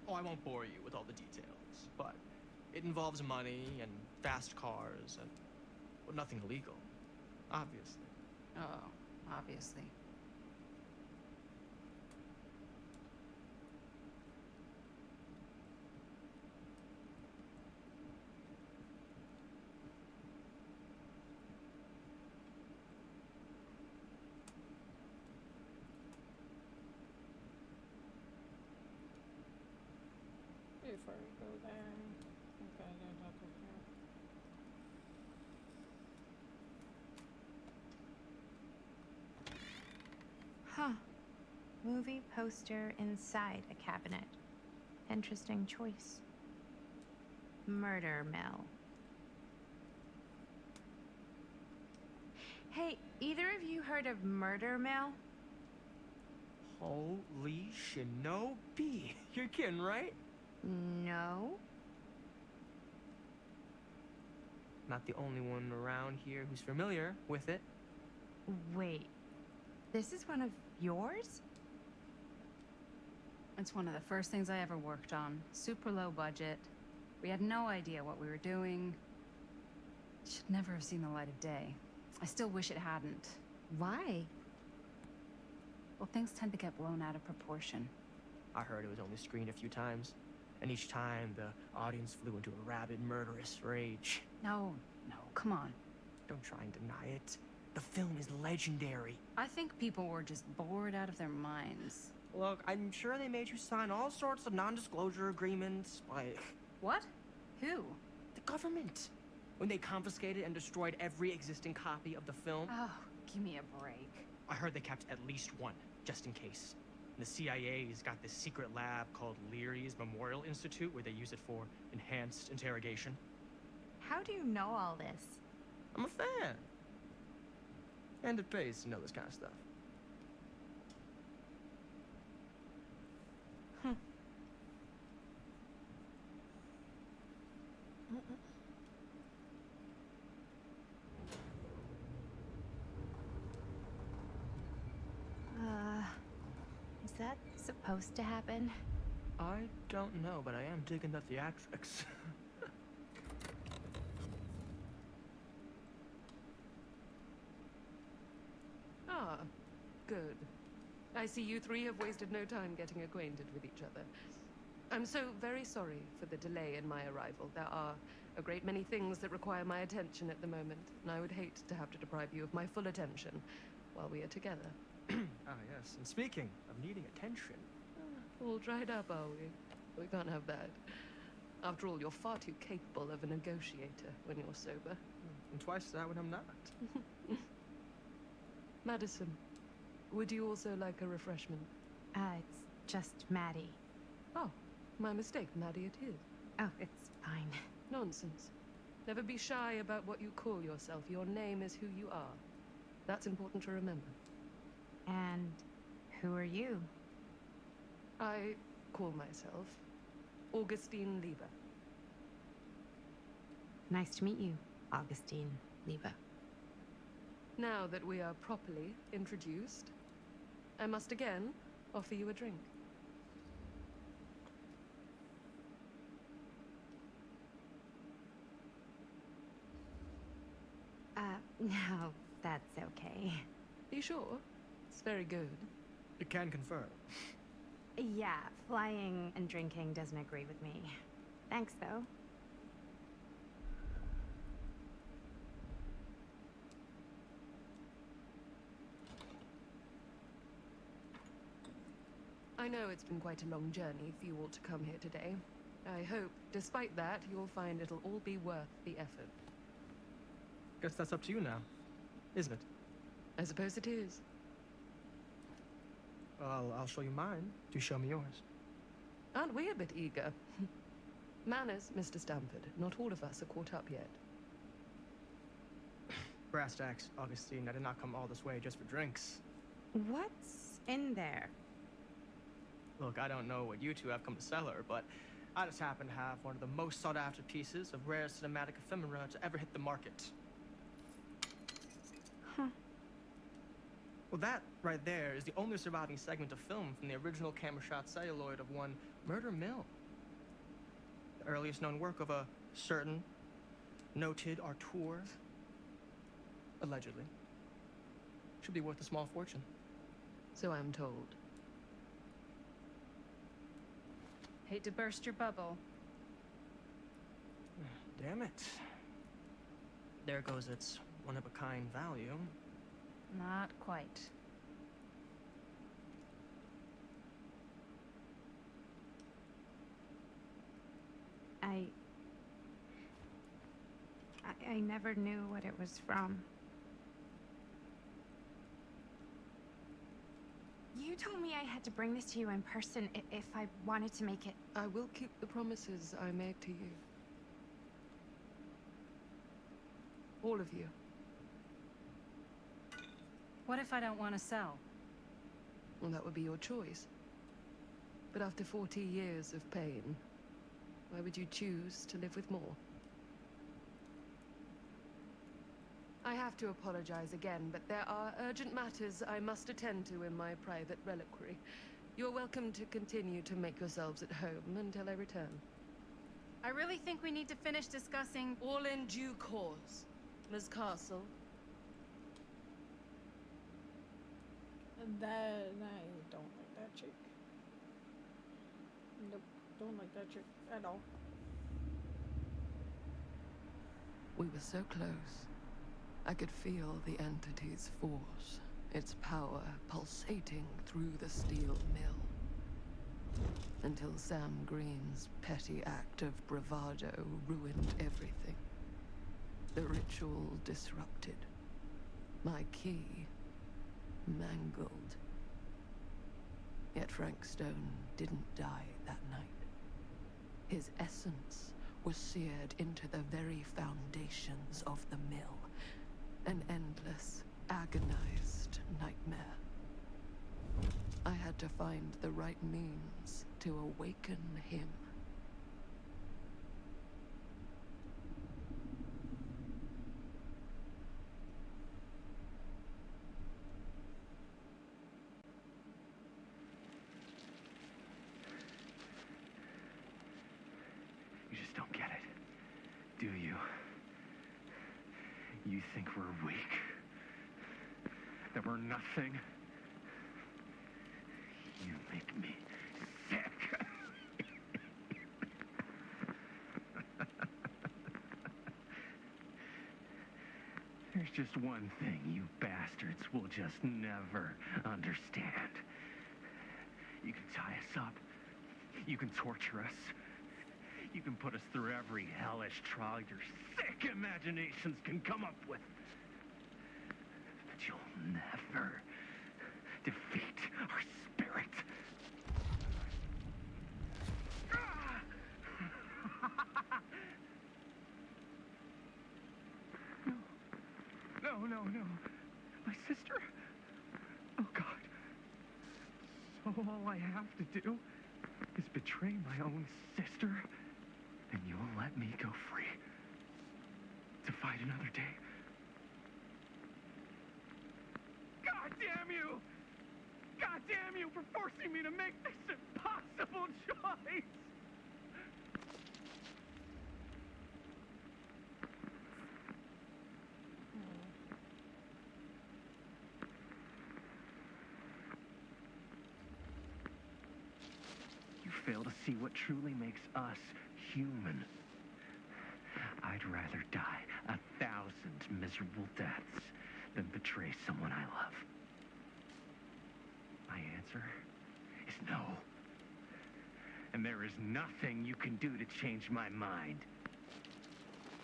Oh, I won't bore you with all the details, but it involves money and fast cars and, well, nothing illegal, obviously. Oh, obviously. Before we go there, okay, I gotta talk over here. Huh. Movie poster inside a cabinet. Interesting choice. Murder mill. Hey, either of you heard of Murder Mill? Holy shinobi. You're kidding, right? No. Not the only one around here who's familiar with it. Wait. This is one of yours? It's one of the first things I ever worked on. Super low budget. We had no idea what we were doing. It should never have seen the light of day. I still wish it hadn't. Why? Well, things tend to get blown out of proportion. I heard it was only screened a few times, and each time the audience flew into a rabid, murderous rage. No, come on. Don't try and deny it. The film is legendary. I think people were just bored out of their minds. Look, I'm sure they made you sign all sorts of non-disclosure agreements, like... What? Who? The government. When they confiscated and destroyed every existing copy of the film. Oh, give me a break. I heard they kept at least one, just in case. And the CIA's got this secret lab called Leary's Memorial Institute where they use it for enhanced interrogation. How do you know all this? I'm a fan. And it pays to know this kind of stuff. Is that supposed to happen? I don't know, but I am digging the theatrics. I see you three have wasted no time getting acquainted with each other. I'm so very sorry for the delay in my arrival. There are a great many things that require my attention at the moment, and I would hate to have to deprive you of my full attention while we are together. Ah, yes. And speaking of needing attention, All dried up, are we? We can't have that. After all, you're far too capable of a negotiator when you're sober. and twice that when I'm not. Madison, would you also like a refreshment? It's just Maddie. Oh, my mistake. Maddie it is. Oh, it's fine. Nonsense. Never be shy about what you call yourself. Your name is who you are. That's important to remember. And who are you? I call myself Augustine Lieber. Nice to meet you, Augustine Lieber. Now that we are properly introduced, I must again offer you a drink. No, that's okay. Be sure? It's very good. You can confirm. Yeah, flying and drinking doesn't agree with me. Thanks, though. I know it's been quite a long journey for you all to come here today. I hope, despite that, you'll find it'll all be worth the effort. Guess that's up to you now, isn't it? I suppose it is. Well, I'll show you mine. Do show me yours. Aren't we a bit eager? Manners, Mr. Stamford. Not all of us are caught up yet. Brass tacks, Augustine. I did not come all this way just for drinks. What's in there? Look, I don't know what you two have come to sell her, but I just happen to have one of the most sought-after pieces of rare cinematic ephemera to ever hit the market. Huh. Well, that right there is the only surviving segment of film from the original camera shot celluloid of one Murder Mill. The earliest known work of a certain noted auteur, allegedly. Should be worth a small fortune. So I'm told. Hate to burst your bubble. Damn it. There goes its one-of-a-kind value. Not quite. I never knew what it was from. You told me I had to bring this to you in person if I wanted to make it. I will keep the promises I made to you. All of you. What if I don't want to sell? Well, that would be your choice. But after 40 years of pain, why would you choose to live with more? I have to apologize again, but there are urgent matters I must attend to in my private reliquary. You're welcome to continue to make yourselves at home until I return. I really think we need to finish discussing. All in due course, Ms. Castle. And that, I don't like that chick. Nope, don't like that chick at all. We were so close. I could feel the entity's force, its power pulsating through the steel mill. Until Sam Green's petty act of bravado ruined everything. The ritual disrupted. My key mangled. Yet Frank Stone didn't die that night. His essence was seared into the very foundations of the mill. An endless, agonized nightmare. I had to find the right means to awaken him. You just don't get it, do you? You think we're weak? That we're nothing? There's just one thing you bastards will just never understand. You can tie us up. You can torture us. You can put us through every hellish trial your sick imaginations can come up with. But you'll never defeat our spirit. No. My sister? Oh, God. So all I have to do is betray my own sister, and you'll let me go free to fight another day? God damn you! God damn you for forcing me to make this impossible choice! You fail to see what truly makes us human. I'd rather die 1,000 miserable deaths than betray someone I love. My answer is no. And there is nothing you can do to change my mind.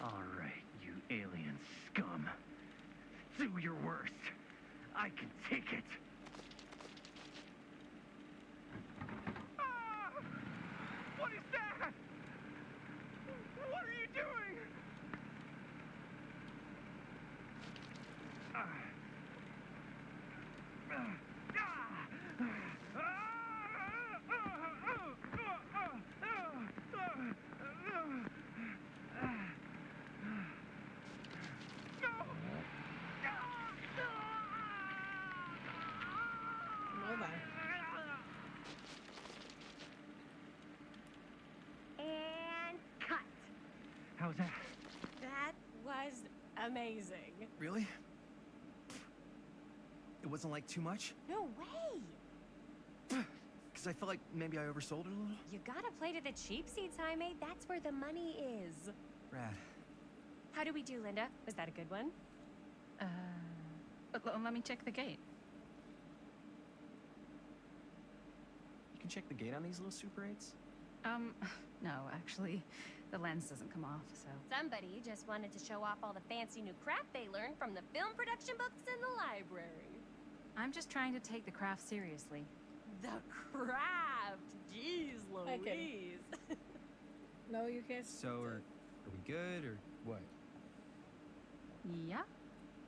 All right, you alien scum. Do your worst. I can take it. Ah! What is that? What are you doing? Well then. And cut. How's that? That was amazing. Really? It wasn't like too much? No way. Because I felt like maybe I oversold it a little? You gotta play to the cheap seats, Jaime. That's where the money is. Rad. How do we do, Linda? Was that a good one? Let me check the gate. You can check the gate on these little Super 8s? No, actually, the lens doesn't come off, so... Somebody just wanted to show off all the fancy new crap they learned from the film production books in the library. I'm just trying to take the craft seriously. The craft! Jeez I get it. Louise. No, you can't. So, are we good, or what? Yeah?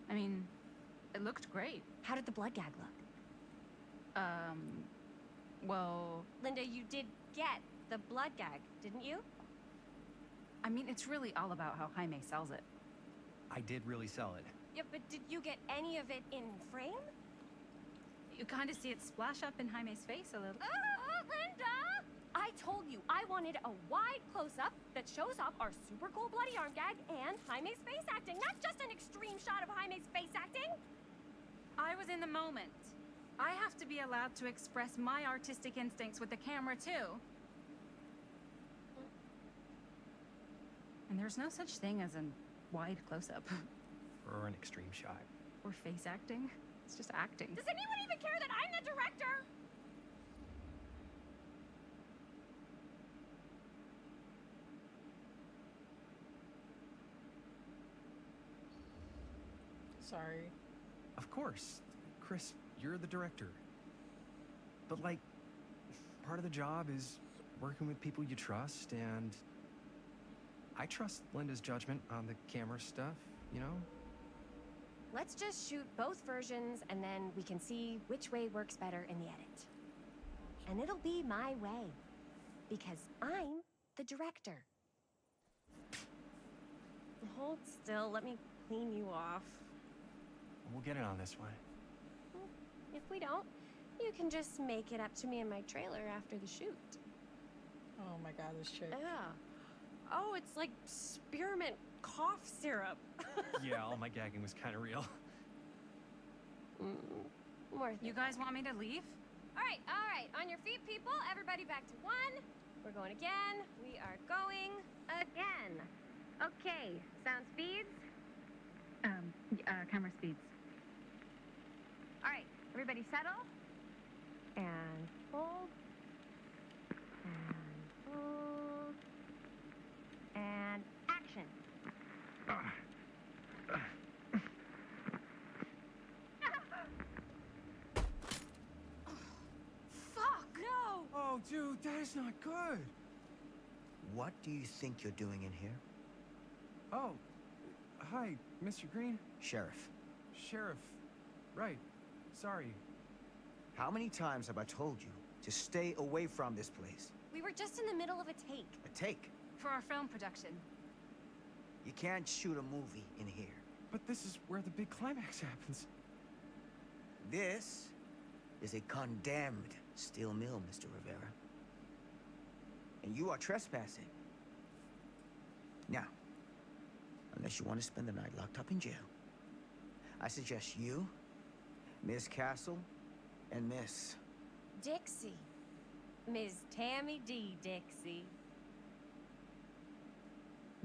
I mean, it looked great. How did the blood gag look? Well... Linda, you did get the blood gag, didn't you? I mean, it's really all about how Jaime sells it. I did really sell it. Yeah, but did you get any of it in frame? You kind of see it splash up in Jaime's face a little. Linda! I told you I wanted a wide close-up that shows off our super cool bloody arm gag and Jaime's face acting, not just an extreme shot of Jaime's face acting. I was in the moment. I have to be allowed to express my artistic instincts with the camera, too. And there's no such thing as a wide close-up. Or an extreme shot. Or face acting. It's just acting. Does anyone even care that I'm the director? Sorry. Of course. Chris, you're the director. But, like, part of the job is working with people you trust, and I trust Linda's judgment on the camera stuff, you know? Let's just shoot both versions and then we can see which way works better in the edit. And it'll be my way. Because I'm the director. Hold still, let me clean you off. We'll get it on this one. If we don't, you can just make it up to me in my trailer after the shoot. Oh my god, this chick. Yeah. Oh, it's like spearmint cough syrup. Yeah, all my gagging was kind of real. Worth You it. guys want me to leave? All right. On your feet, people. Everybody back to one. We're going again. We are going again. Okay, sound speeds. Camera speeds. All right, everybody settle. And hold. And hold. And action. Fuck! No! Oh, dude, that is not good. What do you think you're doing in here? Oh, hi, Mr. Green. Sheriff, Sheriff. Right. Sorry. how many times have I told you to stay away from this place? We were just in the middle of a take. A take. For our film production. You can't shoot a movie in here. But this is where the big climax happens. This is a condemned steel mill, Mr. Rivera. And you are trespassing. Now, unless you want to spend the night locked up in jail, I suggest you, Miss Castle, and Miss... Dixie. Ms. Tammy D. Dixie.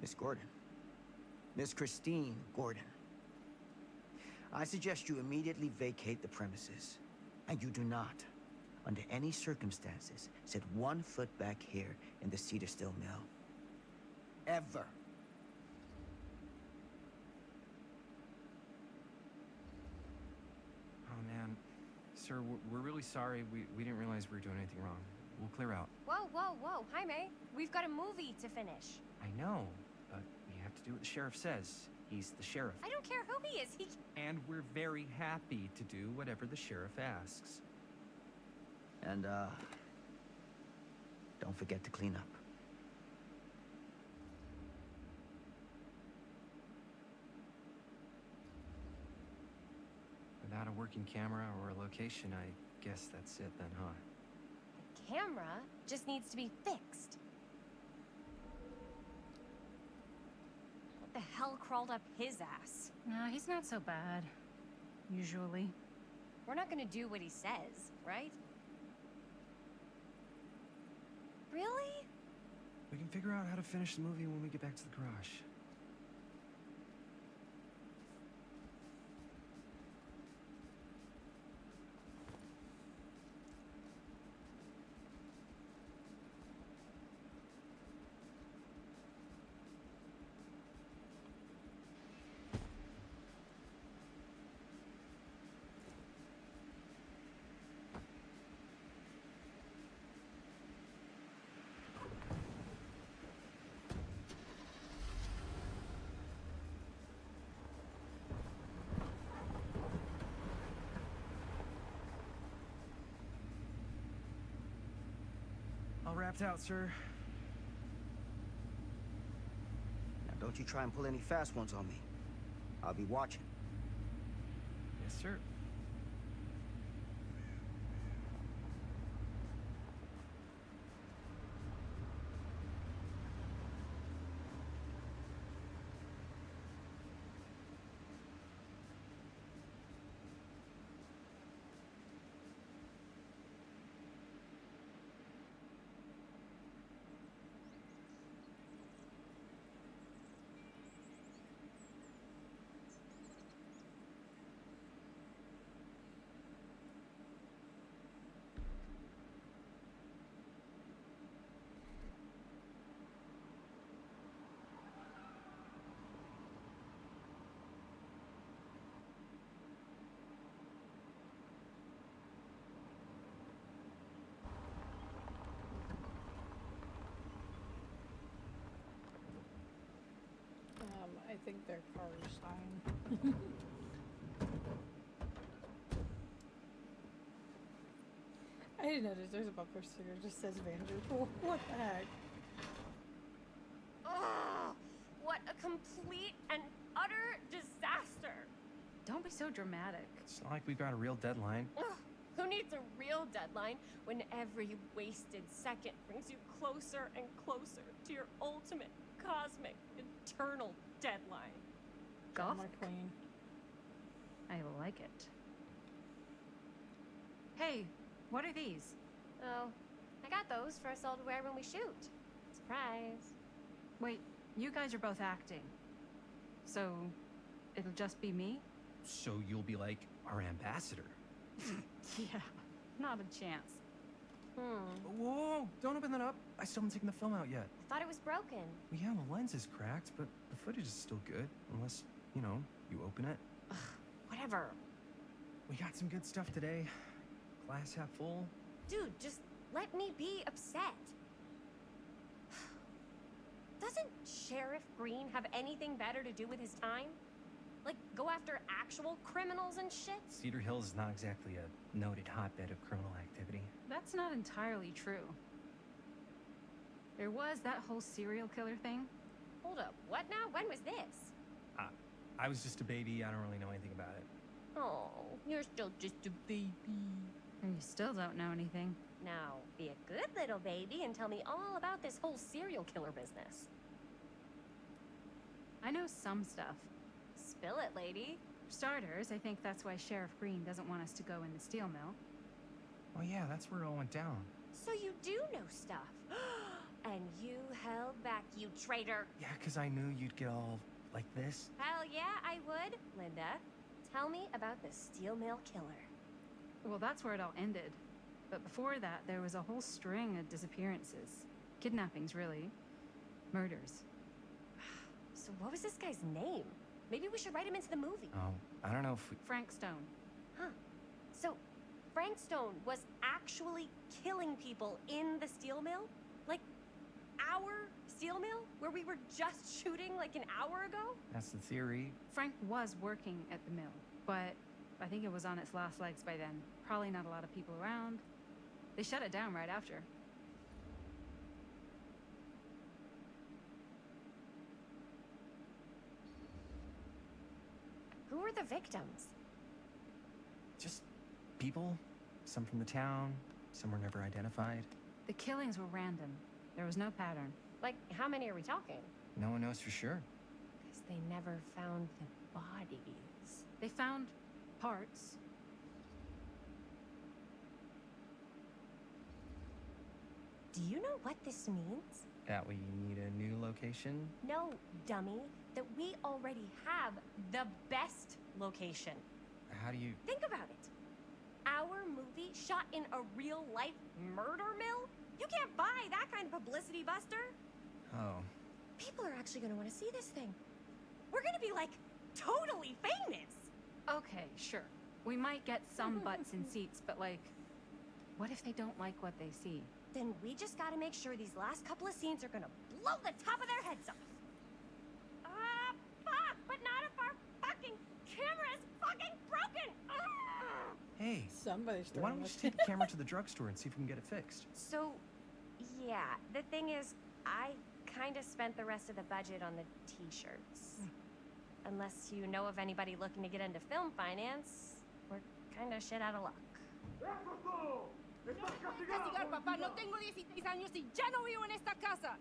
Miss Gordon. Miss Christine Gordon. I suggest you immediately vacate the premises. And you do not, under any circumstances, set 1 foot back here in the Cedar Still Mill. Ever. Oh, man. Sir, we're really sorry. We didn't realize we were doing anything wrong. We'll clear out. Whoa, whoa, whoa. Jaime, we've got a movie to finish. I know, but we have to do what the sheriff says. He's the sheriff. I don't care who he is. And we're very happy to do whatever the sheriff asks. And, don't forget to clean up. Without a working camera or a location, I guess that's it then, huh? The camera just needs to be fixed. What the hell crawled up his ass? No, he's not so bad. Usually. We're not gonna do what he says, right? Really? We can figure out how to finish the movie when we get back to the garage. All wrapped out, sir. Now, don't you try and pull any fast ones on me. I'll be watching. Yes, sir. I think their car's fine. I didn't notice there's a bumper sticker that just says Vanderpool. What the heck? Ugh! What a complete and utter disaster! Don't be so dramatic. It's not like we've got a real deadline. Ugh. Who needs a real deadline when every wasted second brings you closer and closer to your ultimate, cosmic, eternal deadline? Golf? My queen. I like it. Hey, what are these? Oh, I got those for us all to wear when we shoot. Surprise. Wait, you guys are both acting. So, It'll just be me? So you'll be like our ambassador. Yeah, not a chance. Whoa, don't open that up. I still haven't taken the film out yet. I thought it was broken. Well, yeah, the lens is cracked, but the footage is still good. Unless, you know, you open it. Whatever. We got some good stuff today. Glass half full. Dude, just let me be upset. Doesn't Sheriff Green have anything better to do with his time? Like, go after actual criminals and shit? Cedar Hills is not exactly a noted hotbed of criminal activity. That's not entirely true. There was that whole serial killer thing. Hold up, what now? When was this? I was just a baby. I don't really know anything about it. Oh, you're still just a baby. And you still don't know anything. Now, be a good little baby and tell me all about this whole serial killer business. I know some stuff. Spill it, lady. For starters, I think that's why Sheriff Green doesn't want us to go in the steel mill. Oh yeah, that's where it all went down. So you do know stuff. And you held back, you traitor. Yeah, because I knew you'd get all like this. Hell yeah, I would. Linda, tell me about the steel mill killer. Well, that's where it all ended. But before that, there was a whole string of disappearances. Kidnappings, really. Murders. So what was this guy's name? Maybe we should write him into the movie. Oh, I don't know if we... Frank Stone. Huh. So, Frank Stone was actually killing people in the steel mill? Like, our steel mill? Where we were just shooting like an hour ago? That's the theory. Frank was working at the mill, but I think it was on its last legs by then. Probably not a lot of people around. They shut it down right after. Who were the victims? Just people. Some from the town, some were never identified. The killings were random. There was no pattern. Like, how many are we talking? No one knows for sure. Because they never found the bodies. They found parts. Do you know what this means? That we need a new location? No, dummy. That we already have the best location. How do you... Think about it. Our movie shot in a real-life murder mill? You can't buy that kind of publicity, Buster. Oh. People are actually going to want to see this thing. We're going to be, like, totally famous. Okay, sure. We might get some butts in seats, but like, what if they don't like what they see? Then we just got to make sure these last couple of scenes are going to blow the top of their heads off. Fuck, but not if our fucking camera is fucking broken. Hey, Somebody's throwing why don't we just take the camera to the drugstore and see if we can get it fixed? So, yeah, the thing is, I kind of spent the rest of the budget on the t-shirts. Unless you know of anybody looking to get into film finance, we're kind of shit out of luck. Castigar, papá. No tengo 16 años y ya no vivo en esta casa.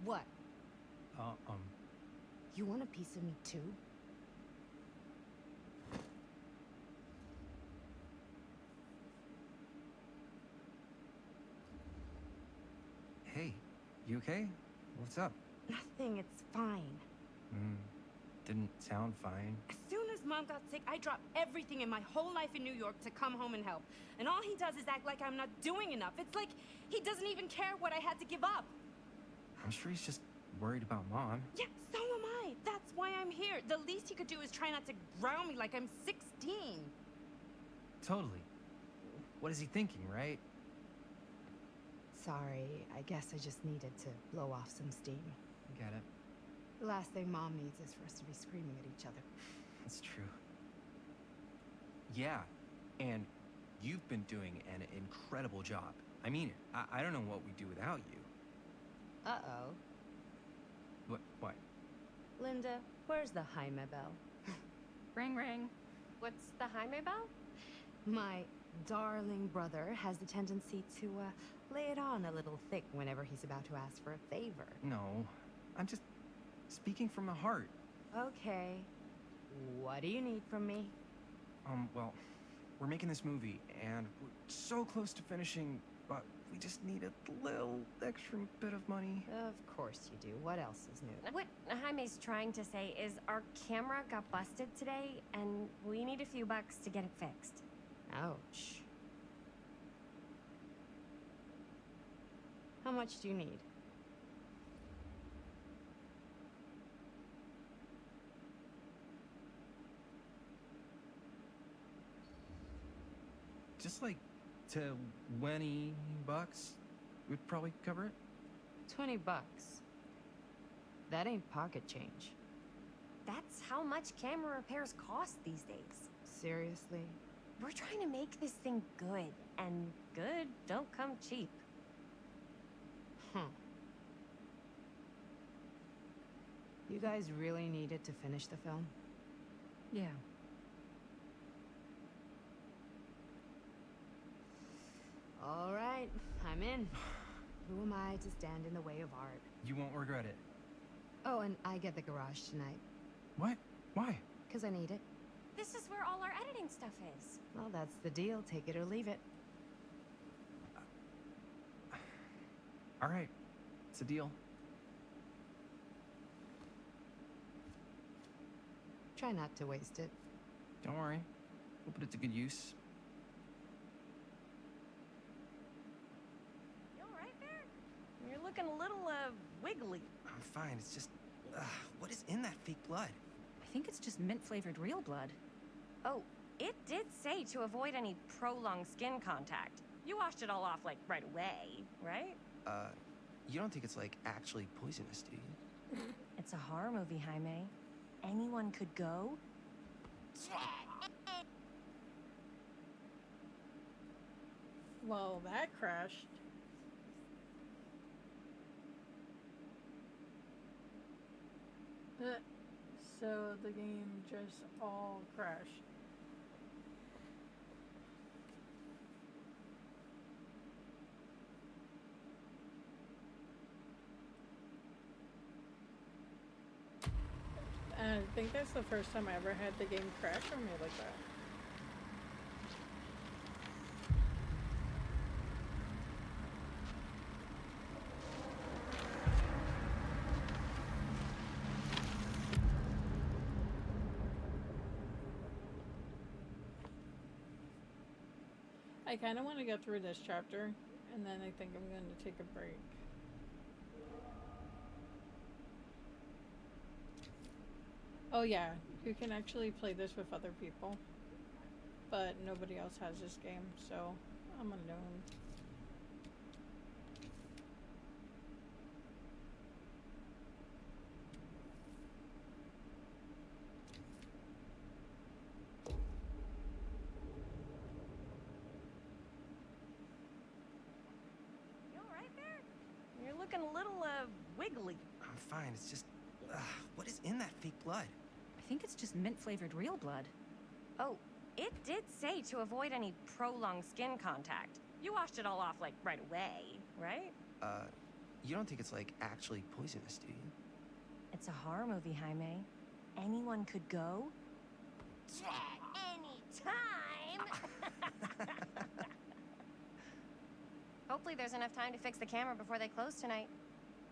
What? You want a piece of me too? Hey, you okay? What's up? Nothing, it's fine. Didn't sound fine. As soon as Mom got sick, I dropped everything in my whole life in New York to come home and help. And all he does is act like I'm not doing enough. It's like he doesn't even care what I had to give up. I'm sure he's just worried about Mom. Yeah, so am I. That's why I'm here. The least he could do is try not to ground me like I'm 16. Totally. What is he thinking, right? Sorry, I guess I just needed to blow off some steam. I get it. The last thing Mom needs is for us to be screaming at each other. That's true. Yeah, and you've been doing an incredible job. I mean it. I don't know what we'd do without you. Uh-oh. What? Linda, where's the Jaime bell? Ring, ring. What's the Jaime bell? My darling brother has the tendency to, lay it on a little thick whenever he's about to ask for a favor. No, I'm just speaking from the heart. Okay. What do you need from me? Well, we're making this movie, and we're so close to finishing but we just need a little extra bit of money. Of course you do. What else is new? What Jaime's trying to say is our camera got busted today, and we need a few bucks to get it fixed. Ouch. How much do you need? Just like $20 would probably cover it. $20. That ain't pocket change. That's how much camera repairs cost these days. Seriously? We're trying to make this thing good, and good don't come cheap. You guys really needed to finish the film? Yeah. All right, I'm in. Who am I to stand in the way of art? You won't regret it. Oh, and I get the garage tonight. What? Why? 'Cause I need it. This is where all our editing stuff is. Well, that's the deal. Take it or leave it. All right. It's a deal. Try not to waste it. Don't worry. We'll put it to good use. You all right there? You're looking a little, wiggly. I'm fine. It's just... what is in that fake blood? I think it's just mint-flavored real blood. Oh, it did say to avoid any prolonged skin contact. You washed it all off, like, right away, right? You don't think it's, like, actually poisonous, do you? It's a horror movie, Jaime. Anyone could go. Well, that crashed. So the game just all crashed. And I think that's the first time I ever had the game crash on me like that. I kind of want to get through this chapter, and then I think I'm going to take a break. Oh yeah, you can actually play this with other people, but nobody else has this game, so I'm alone. You all right there? You're looking a little, wiggly. I'm fine. It's just... what is in that fake blood? I think it's just mint-flavored real blood. Oh, it did say to avoid any prolonged skin contact. You washed it all off, like, right away, right? You don't think it's, like, actually poisonous, do you? It's a horror movie, Jaime. Anyone could go. Anytime! Hopefully there's enough time to fix the camera before they close tonight.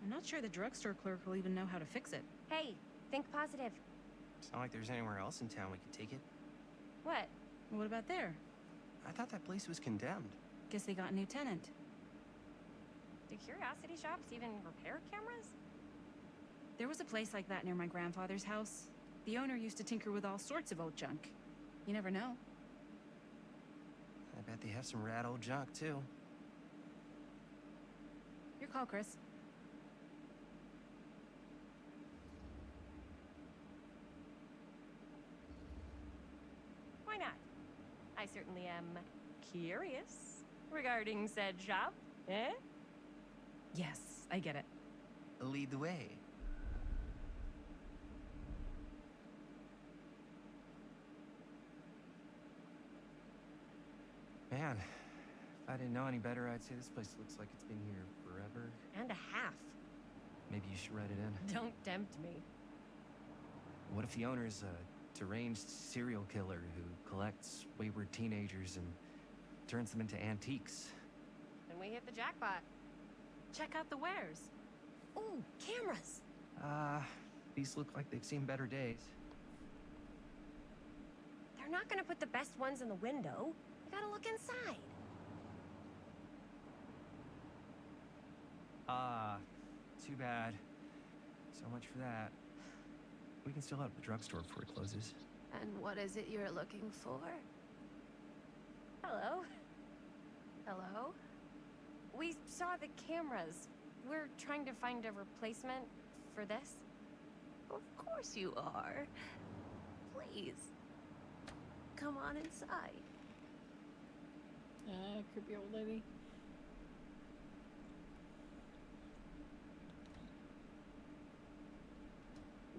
I'm not sure the drugstore clerk will even know how to fix it. Hey, think positive. It's not like there's anywhere else in town we could take it. What? What about there? I thought that place was condemned. Guess they got a new tenant. Do curiosity shops even repair cameras? There was a place like that near my grandfather's house. The owner used to tinker with all sorts of old junk. You never know. I bet they have some rad old junk, too. Your call, Chris. Why not? I certainly am curious regarding said shop, eh? Yes, I get it. Lead the way. Man, if I didn't know any better, I'd say this place looks like it's been here forever. And a half. Maybe you should write it in. Don't tempt me. What if the owner's a deranged serial killer who collects wayward teenagers and turns them into antiques? Then then we hit the jackpot. Check out the wares. Ooh, cameras! These look like they've seen better days. They're not gonna put the best ones in the window. You gotta look inside. Too bad. So much for that. We can still head to the drugstore before it closes. And what is it you're looking for? Hello? Hello? We saw the cameras. We're trying to find a replacement for this. Of course you are. Please. Come on inside. Creepy old lady.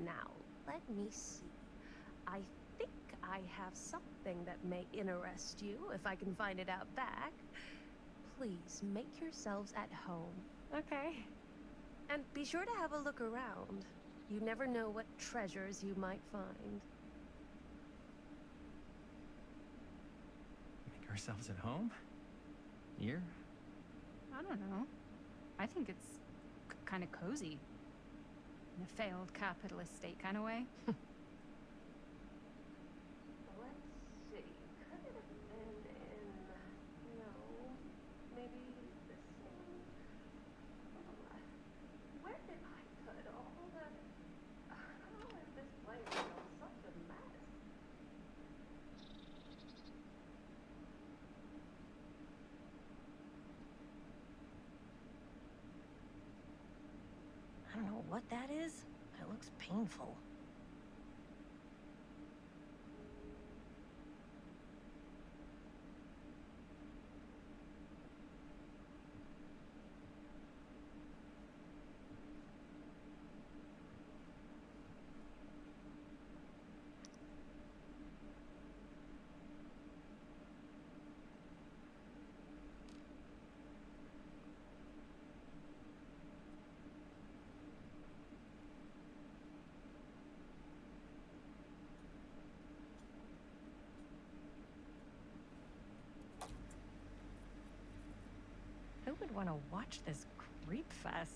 Now, let me see. I think I have something that may interest you, if I can find it out back. Please make yourselves at home, okay? And be sure to have a look around. You never know what treasures you might find. Make ourselves at home? Here? I don't know. I think it's kind of cozy. In a failed capitalist state kind of way. Let's see. Could it have been in... No. Maybe this one? Where did I put all the... How is this place such a mess? I don't know what that is. It looks painful. Who would want to watch this creep fest?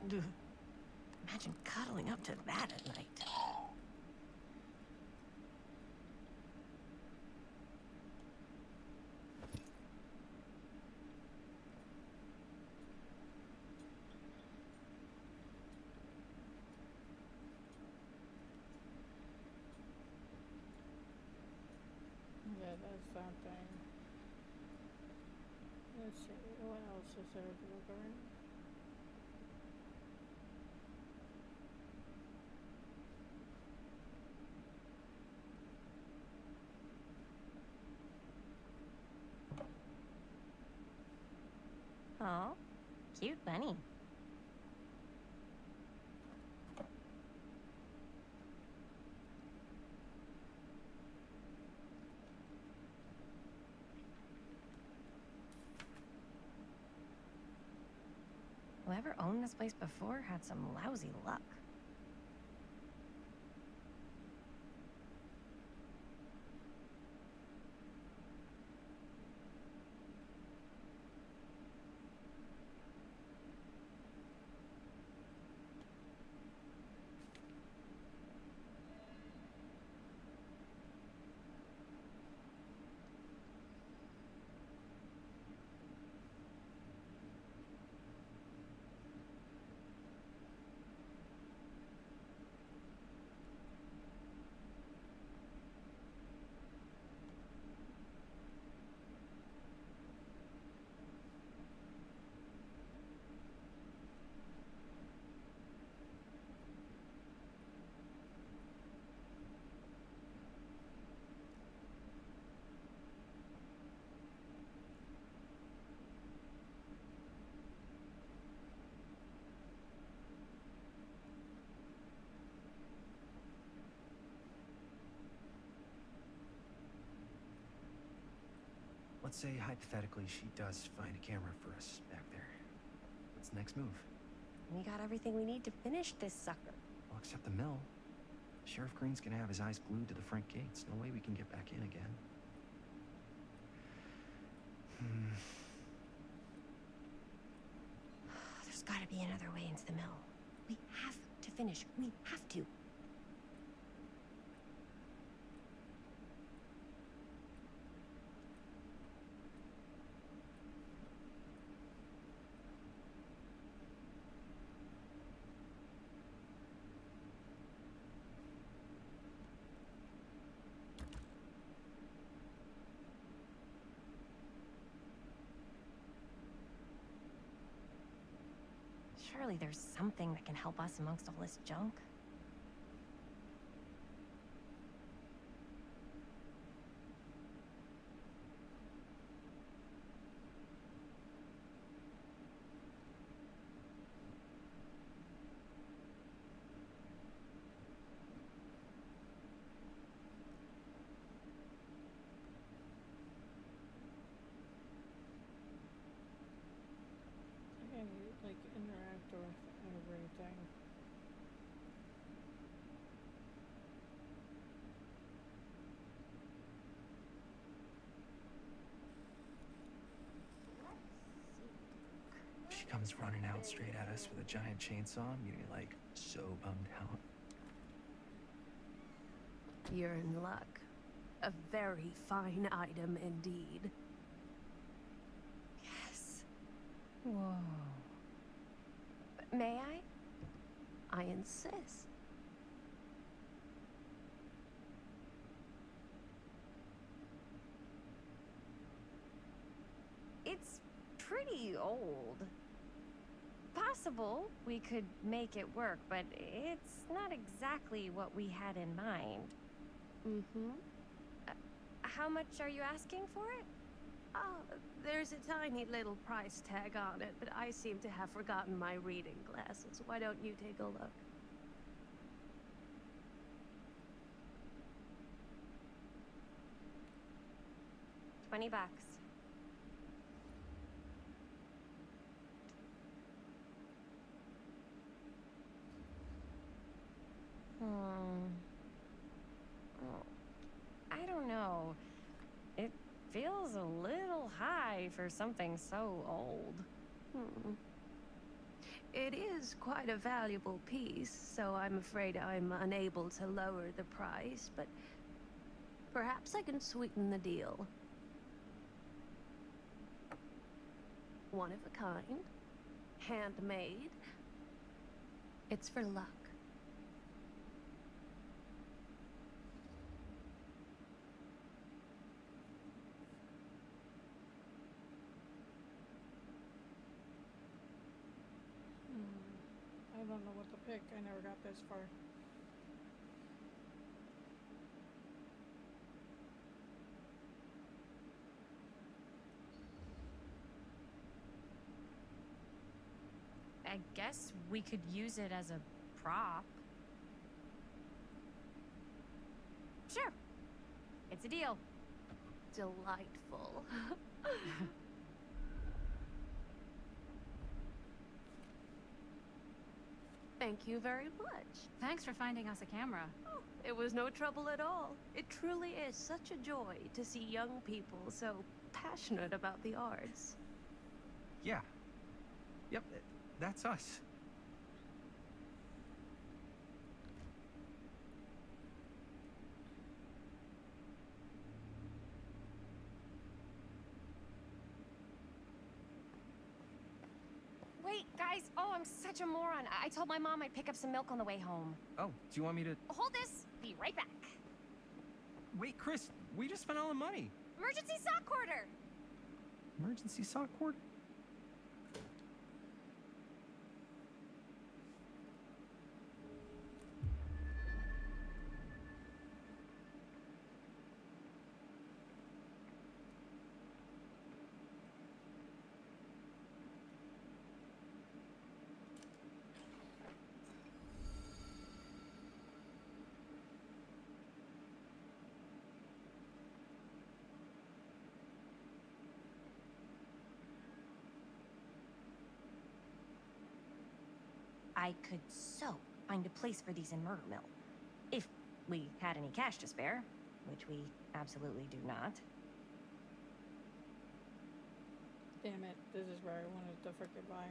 Ugh. Imagine cuddling up to that at night. Yeah, that's something. Let's see, what else is there to look around? Oh, cute bunny. Whoever owned this place before had some lousy luck. let's say hypothetically she does find a camera for us back there. What's the next move? We got everything we need to finish this sucker. Well, except the mill. Sheriff Green's gonna have his eyes glued to the front gates. No way we can get back in again. There's gotta be another way into the mill. We have to finish. We have to. Surely there's something that can help us amongst all this junk. I can like interact with everything. She comes running out straight at us with a giant chainsaw. I'm gonna be like so bummed out. You're in luck. A very fine item indeed. Yes. Whoa. May I? I insist. It's pretty old. Possible we could make it work, but it's not exactly what we had in mind. Mm-hmm. How much are you asking for it? Oh, there's a tiny little price tag on it, but I seem to have forgotten my reading glasses. Why don't you take a look? $20. Oh, I don't know. It feels a little high for something so old. It is quite a valuable piece, so I'm afraid I'm unable to lower the price, but perhaps I can sweeten the deal. One of a kind, handmade. It's for luck. I don't know what to pick. I never got this far. I guess we could use it as a prop. Sure. It's a deal. Delightful. Thank you very much. Thanks for finding us a camera. Oh, it was no trouble at all. It truly is such a joy to see young people so passionate about the arts. Yeah. Yep, that's us. Wait, guys. Oh, I'm such a moron. I told my mom I'd pick up some milk on the way home. Oh, do you want me to... Hold this. Be right back. Wait, Chris, we just spent all the money. Emergency sock order. Emergency sock cord? I could so find a place for these in Murder Mill. If we had any cash to spare, which we absolutely do not. Damn it, this is where I wanted to freaking buy.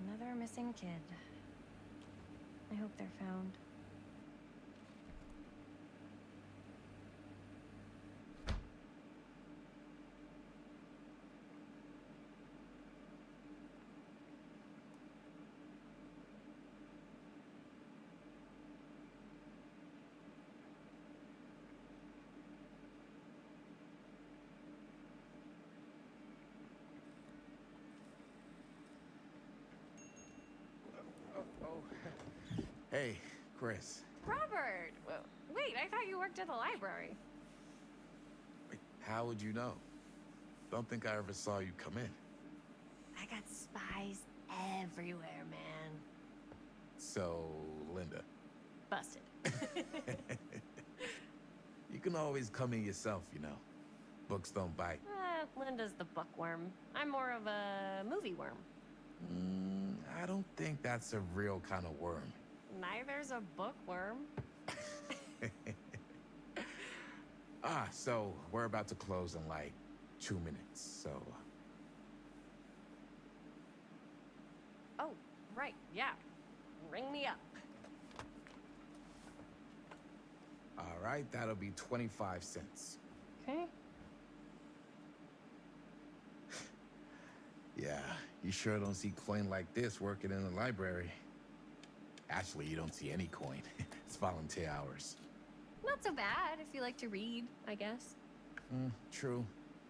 Another missing kid. I hope they're found. Hey, Chris. Robert! Wait, I thought you worked at the library. Wait, how would you know? Don't think I ever saw you come in. I got spies everywhere, man. So, Linda. Busted. You can always come in yourself, you know. Books don't bite. Linda's the bookworm. I'm more of a movie worm. I don't think that's a real kind of worm. Neither's a bookworm. So we're about to close in like 2 minutes, so... Oh, right, yeah. Ring me up. All right, that'll be 25 cents. Okay. Yeah, you sure don't see coin like this working in the library. Actually, you don't see any coin. It's volunteer hours. Not so bad if you like to read, I guess. True.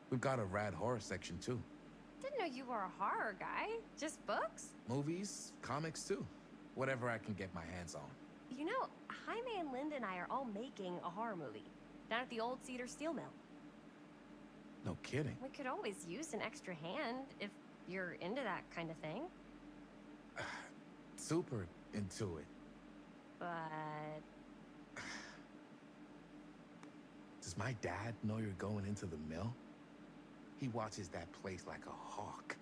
We've got a rad horror section, too. Didn't know you were a horror guy. Just books? Movies, comics, too. Whatever I can get my hands on. You know, Jaime and Linda and I are all making a horror movie down at the old Cedar Steel Mill. No kidding. We could always use an extra hand if you're into that kind of thing. Super into it. But... Does my dad know you're going into the mill? He watches that place like a hawk.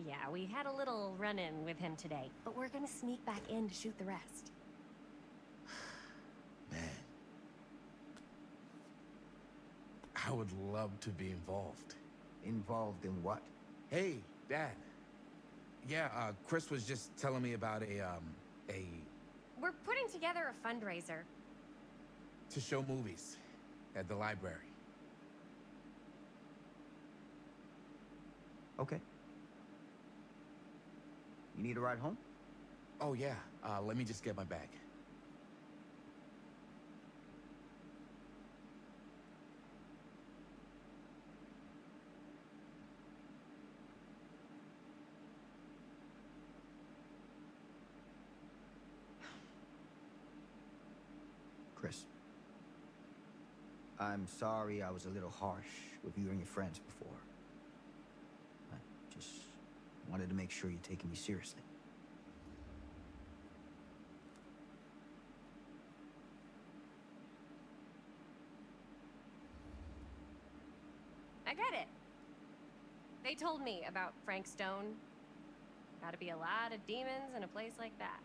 Yeah, we had a little run-in with him today, but we're gonna sneak back in to shoot the rest. Man. I would love to be involved. Involved in what? Hey, Dad. Yeah, Chris was just telling me about We're putting together a fundraiser. to show movies at the library. Okay. You need a ride home? Oh, yeah. Let me just get my bag. Chris. I'm sorry I was a little harsh with you and your friends before. I just wanted to make sure you're taking me seriously. I get it. They told me about Frank Stone. Gotta be a lot of demons in a place like that.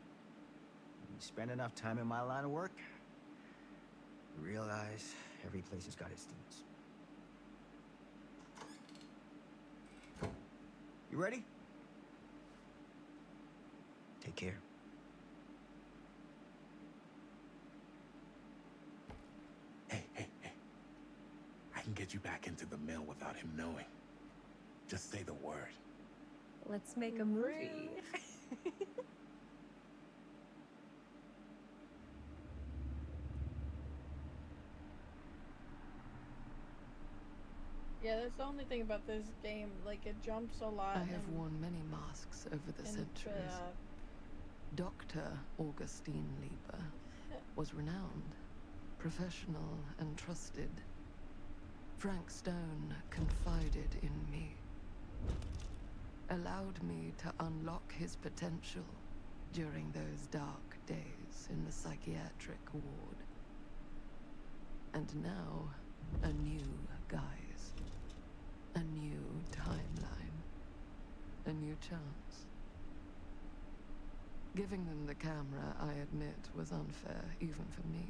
You spend enough time in my line of work, you realize every place has got its demons. You ready? Take care. Hey. I can get you back into the mill without him knowing. Just say the word. Let's make a movie. Yeah, that's the only thing about this game. Like, it jumps a lot. I have worn many masks over the centuries. Dr. Augustine Lieber was renowned, professional, and trusted. Frank Stone confided in me, allowed me to unlock his potential during those dark days in the psychiatric ward. And now, a new guise, a new timeline, a new chance. Giving them the camera, I admit, was unfair, even for me.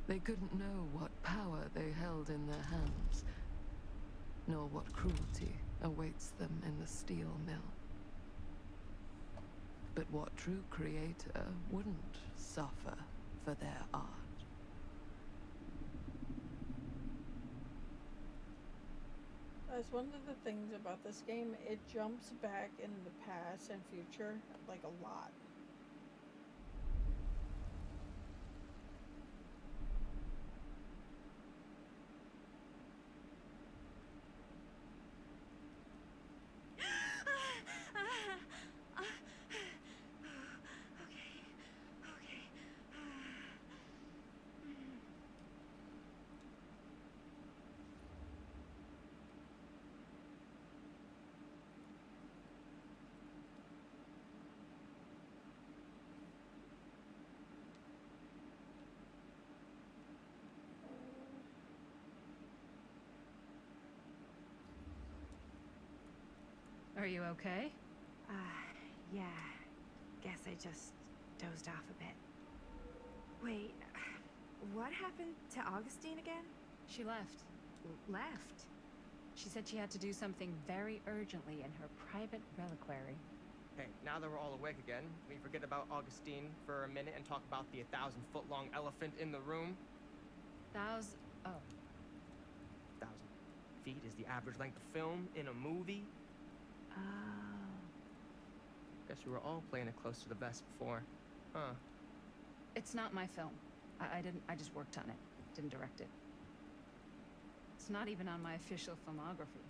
They couldn't know what power they held in their hands, nor what cruelty awaits them in the steel mill. But what true creator wouldn't suffer for their art? That's one of the things about this game. It jumps back in the past and future, like, a lot. Are you okay? Yeah. Guess I just dozed off a bit. Wait, what happened to Augustine again? She left. Left? She said she had to do something very urgently in her private reliquary. Hey, now that we're all awake again, we forget about Augustine for a minute and talk about the 1,000-foot-long elephant in the room. Oh. 1,000 feet is the average length of film in a movie. Oh. Guess we were all playing it close to the vest before. Huh. It's not my film. I just worked on it. Didn't direct it. It's not even on my official filmography.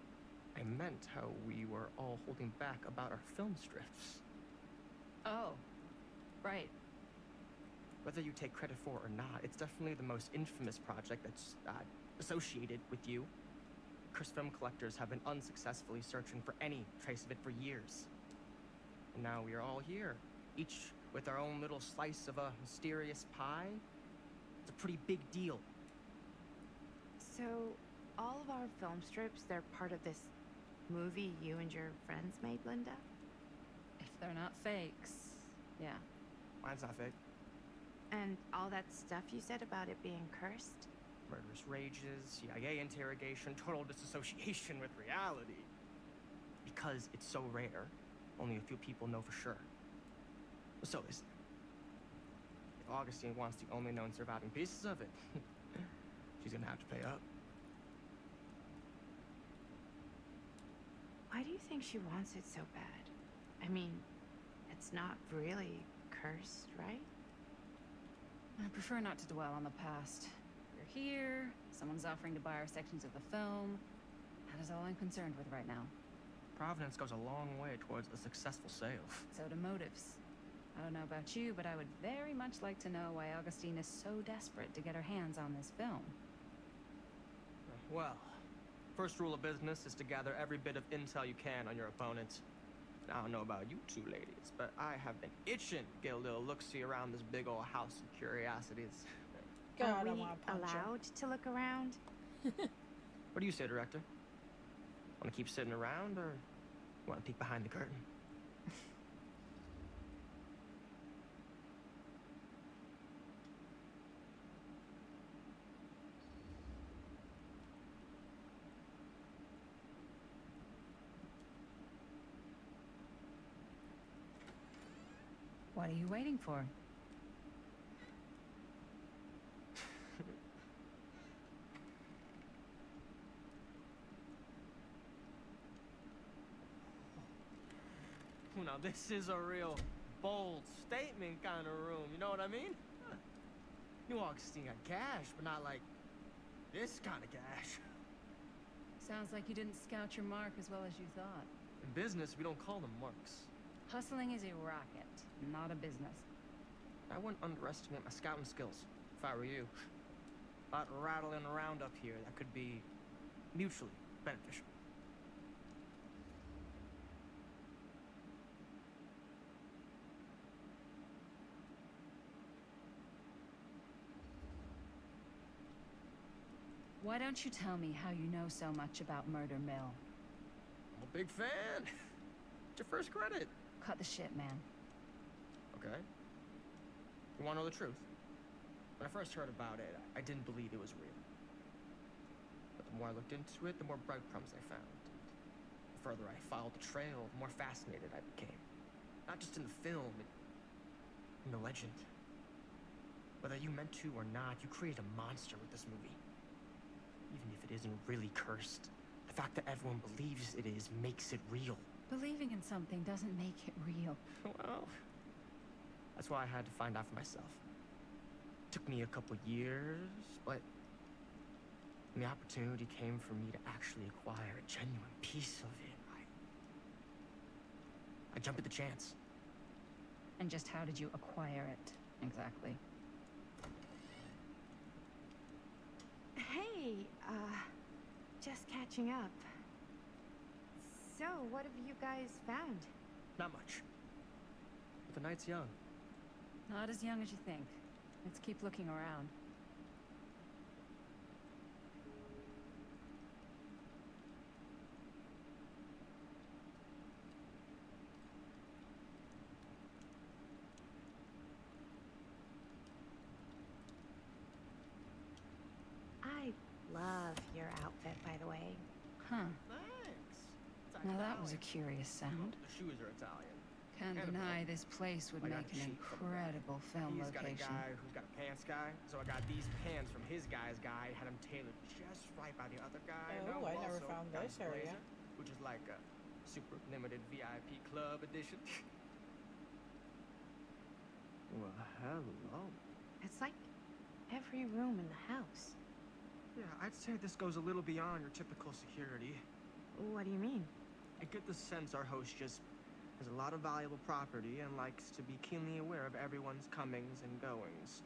I meant how we were all holding back about our film strips. Oh. Right. Whether you take credit for it or not, it's definitely the most infamous project that's associated with you. Cursed film collectors have been unsuccessfully searching for any trace of it for years. And now we are all here, each with our own little slice of a mysterious pie. It's a pretty big deal. So, all of our film strips, they're part of this movie you and your friends made, Linda? If they're not fakes, yeah. Mine's not fake. And all that stuff you said about it being cursed? Murderous rages, CIA interrogation, total disassociation with reality. Because it's so rare, only a few people know for sure. So is if Augustine wants the only known surviving pieces of it, she's gonna have to pay up. Why do you think she wants it so bad? I mean, it's not really cursed, right? I prefer not to dwell on the past. We're here, someone's offering to buy our sections of the film. That is all I'm concerned with right now. Providence goes a long way towards a successful sale. So do motives. I don't know about you, but I would very much like to know why Augustine is so desperate to get her hands on this film. Well, first rule of business is to gather every bit of intel you can on your opponent. I don't know about you two ladies, but I have been itching to get a little look-see around this big old house of curiosities. God, Are I we wanna punch her. allowed to look around? What do you say, director? Want to keep sitting around, or want to peek behind the curtain? What are you waiting for? Now this is a real bold statement kind of room, you know what I mean? New Augustine got cash, but not like this kind of cash. Sounds like you didn't scout your mark as well as you thought. In business, we don't call them marks. Hustling is a racket, not a business. I wouldn't underestimate my scouting skills, if I were you. A lot rattling around up here that could be mutually beneficial. Why don't you tell me how you know so much about Murder Mill? I'm a big fan. It's your first credit. Cut the shit, man. Okay. You want to know the truth? When I first heard about it, I didn't believe it was real. But the more I looked into it, the more breadcrumbs I found. The further I followed the trail, the more fascinated I became. Not just in the film, in the legend. Whether you meant to or not, you created a monster with this movie. Even if it isn't really cursed, the fact that everyone believes it is makes it real. Believing in something doesn't make it real. Well, that's why I had to find out for myself. Took me a couple years, but when the opportunity came for me to actually acquire a genuine piece of it, I jumped at the chance. And just how did you acquire it, exactly? Hey, just catching up. So, what have you guys found? Not much. But the night's young. Not as young as you think. Let's keep looking around. I love your outfit, by the way. Huh. Thanks. Now that was a curious sound. The shoes are Italian. Can't deny this place would I make got an a sheet from the guy. incredible film He's got a location. guy who's got a pants guy, so I got these pants from his guy's guy, had them tailored just right by the other guy. Oh, Now I never also found got this a area. blazer, which is like a super limited VIP club edition. Well, hello. It's like every room in the house. Yeah, I'd say this goes a little beyond your typical security. What do you mean? I get the sense our host just has a lot of valuable property and likes to be keenly aware of everyone's comings and goings.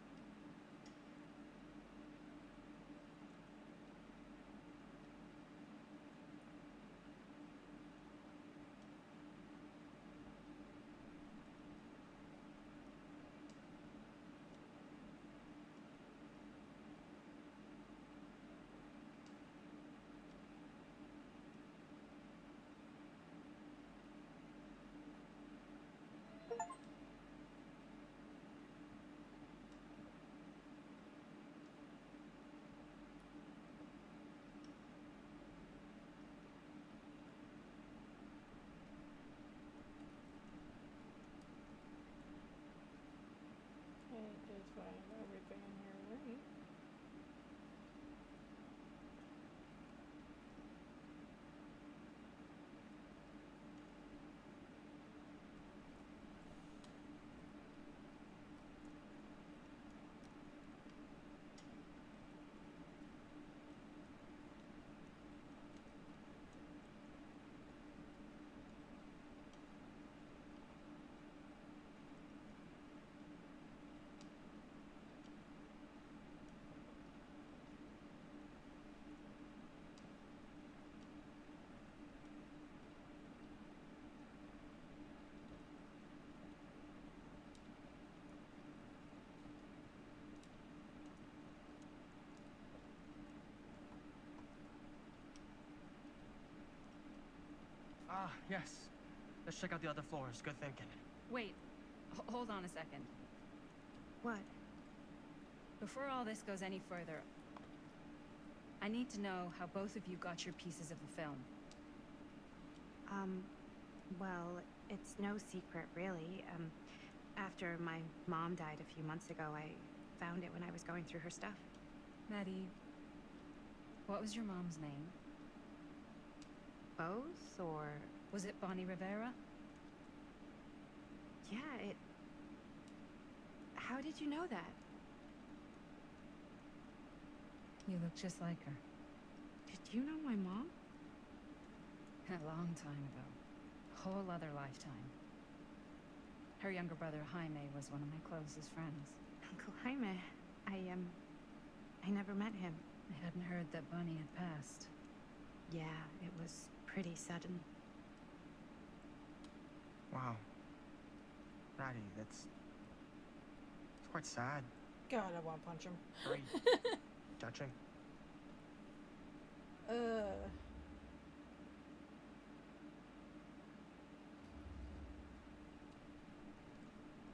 I did find everything in here, right? Ah, yes. Let's check out the other floors. Good thinking. Wait, hold on a second. What? Before all this goes any further, I need to know how both of you got your pieces of the film. Well, it's no secret, really. After my mom died a few months ago, I found it when I was going through her stuff. Maddie, what was your mom's name? Both, or... Was it Bonnie Rivera? Yeah, it... How did you know that? You look just like her. Did you know my mom? A long time ago. Whole other lifetime. Her younger brother, Jaime, was one of my closest friends. Uncle Jaime, I never met him. I hadn't heard that Bunny had passed. Yeah, it was pretty sudden. Wow. Maddie, it's quite sad. God, I want to punch him. Very touching.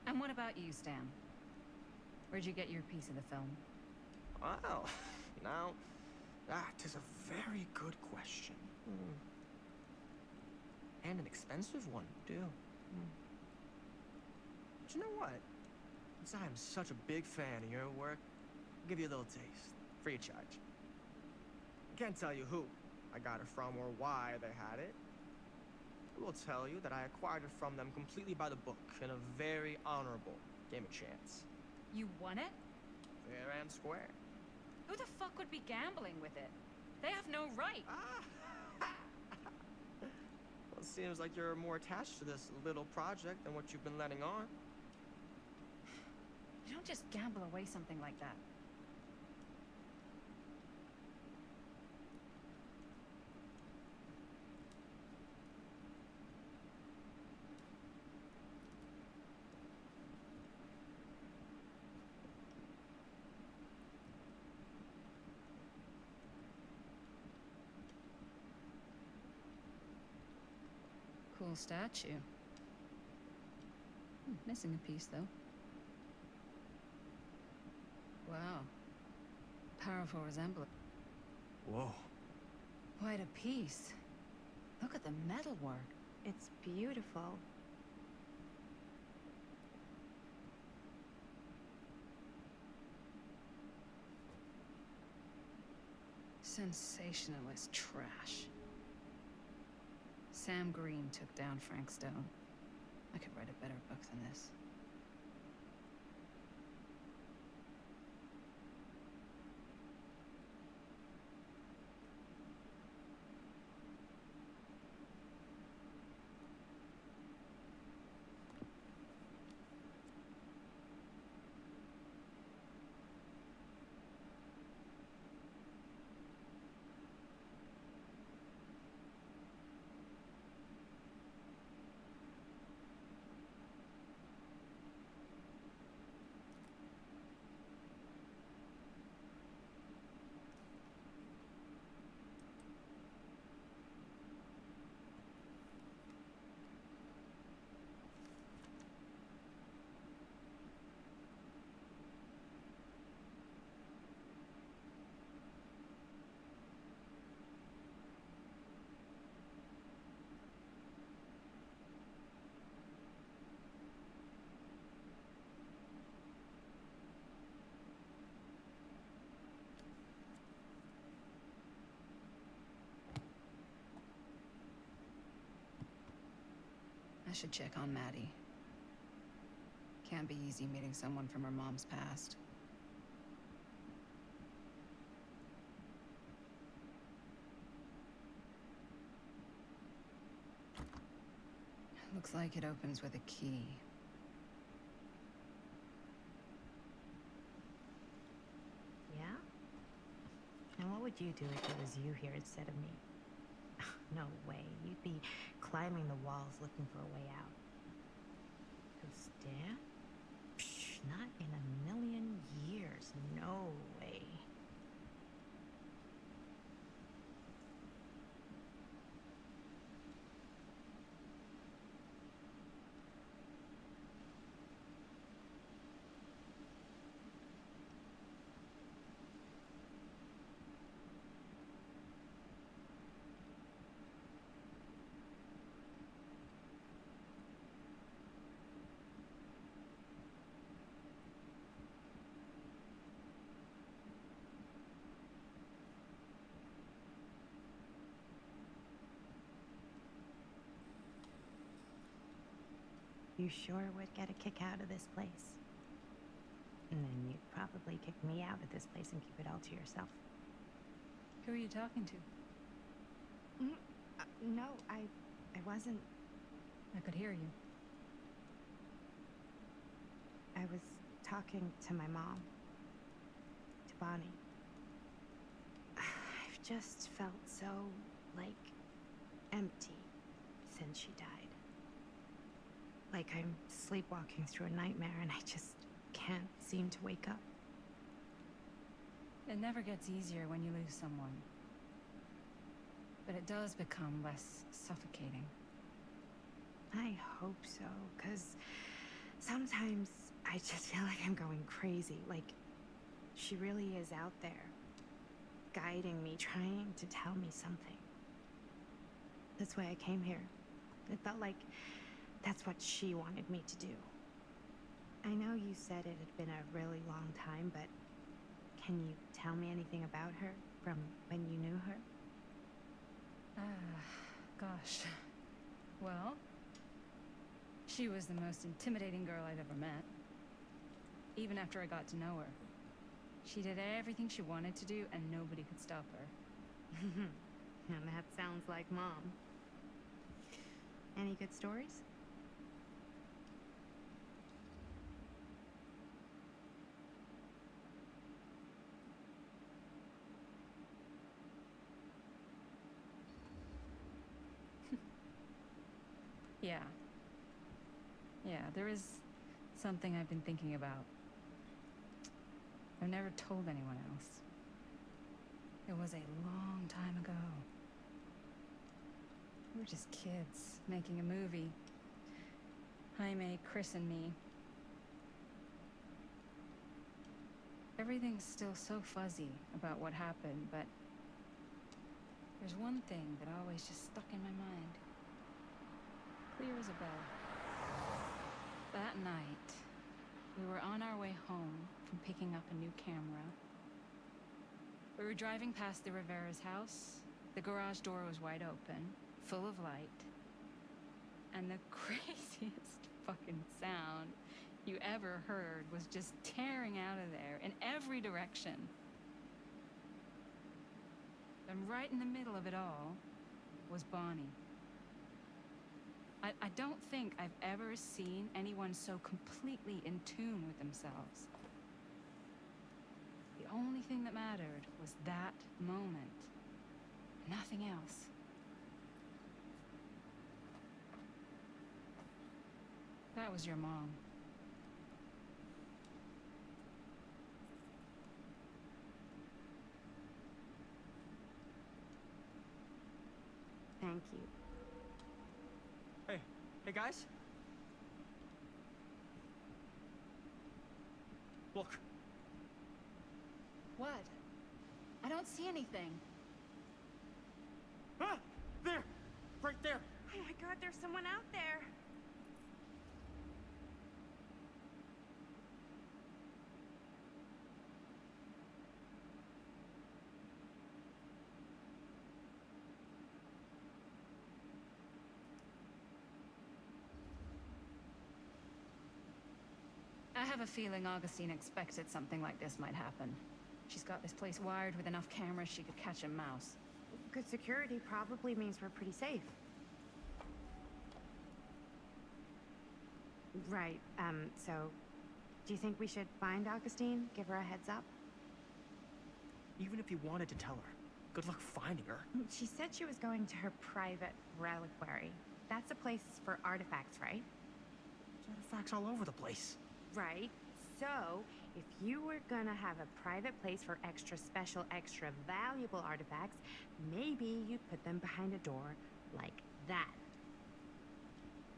And what about you, Stan? Where'd you get your piece of the film? Well, now, that is a very good question. And an expensive one, too. But you know what? Since I am such a big fan of your work, I'll give you a little taste, free of charge. I can't tell you who I got it from or why they had it. I will tell you that I acquired it from them completely by the book in a very honorable game of chance. You won it? Fair and square. Who the fuck would be gambling with it? They have no right. Well, it seems like you're more attached to this little project than what you've been letting on. You don't just gamble away something like that. Cool statue. Missing a piece, though. Wow. Powerful resemblance. Whoa. Quite a piece. Look at the metalwork. It's beautiful. Sensationalist trash. Sam Green took down Frank Stone. I could write a better book than this. I should check on Maddie. Can't be easy meeting someone from her mom's past. Looks like it opens with a key. Yeah? And what would you do if it was you here instead of me? No way. You'd be climbing the walls looking for a way out. Who, Stan? Psh, not in a million years. No way. You sure would get a kick out of this place. And then you'd probably kick me out of this place and keep it all to yourself. Who are you talking to? No, I wasn't. I could hear you. I was talking to my mom, to Bonnie. I've just felt so, like, empty since she died. Like I'm sleepwalking through a nightmare and I just can't seem to wake up. It never gets easier when you lose someone. But it does become less suffocating. I hope so, because sometimes I just feel like I'm going crazy. Like, she really is out there, guiding me, trying to tell me something. That's why I came here. It felt like that's what she wanted me to do. I know you said it had been a really long time, but can you tell me anything about her from when you knew her? Gosh. Well, she was the most intimidating girl I'd ever met. Even after I got to know her. She did everything she wanted to do, and nobody could stop her. And that sounds like Mom. Any good stories? Yeah. Yeah, there is something I've been thinking about. I've never told anyone else. It was a long time ago. We were just kids making a movie. Jaime, Chris, and me. Everything's still so fuzzy about what happened, but there's one thing that always just stuck in my mind. Clear as a bell. That night, we were on our way home from picking up a new camera. We were driving past the Rivera's house. The garage door was wide open, full of light. And the craziest fucking sound you ever heard was just tearing out of there in every direction. And right in the middle of it all was Bonnie. I don't think I've ever seen anyone so completely in tune with themselves. The only thing that mattered was that moment. Nothing else. That was your mom. Thank you. Hey guys? Look. What? I don't see anything. Ah! There! Right there! Oh my god, there's someone out there. I have a feeling Augustine expected something like this might happen. She's got this place wired with enough cameras she could catch a mouse. Good security probably means we're pretty safe. Right, so do you think we should find Augustine? Give her a heads up? Even if you wanted to tell her, good luck finding her. She said she was going to her private reliquary. That's a place for artifacts, right? There's artifacts all over the place. Right. So, if you were gonna have a private place for extra special, extra valuable artifacts, maybe you'd put them behind a door like that.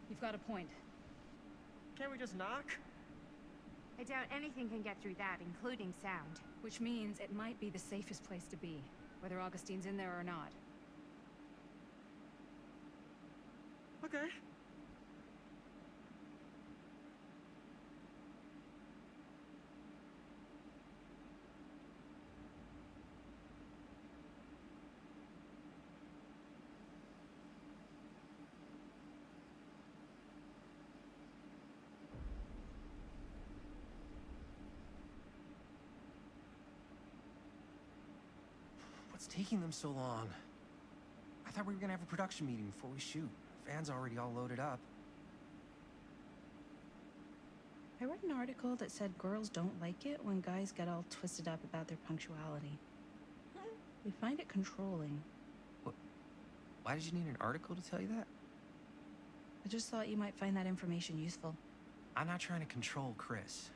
You've got a point. Can't we just knock? I doubt anything can get through that, including sound. Which means it might be the safest place to be, whether Augustine's in there or not. Okay. What's taking them so long? I thought we were gonna have a production meeting before we shoot. Van's already all loaded up. I read an article that said girls don't like it when guys get all twisted up about their punctuality. They find it controlling. What? Why did you need an article to tell you that? I just thought you might find that information useful. I'm not trying to control Chris.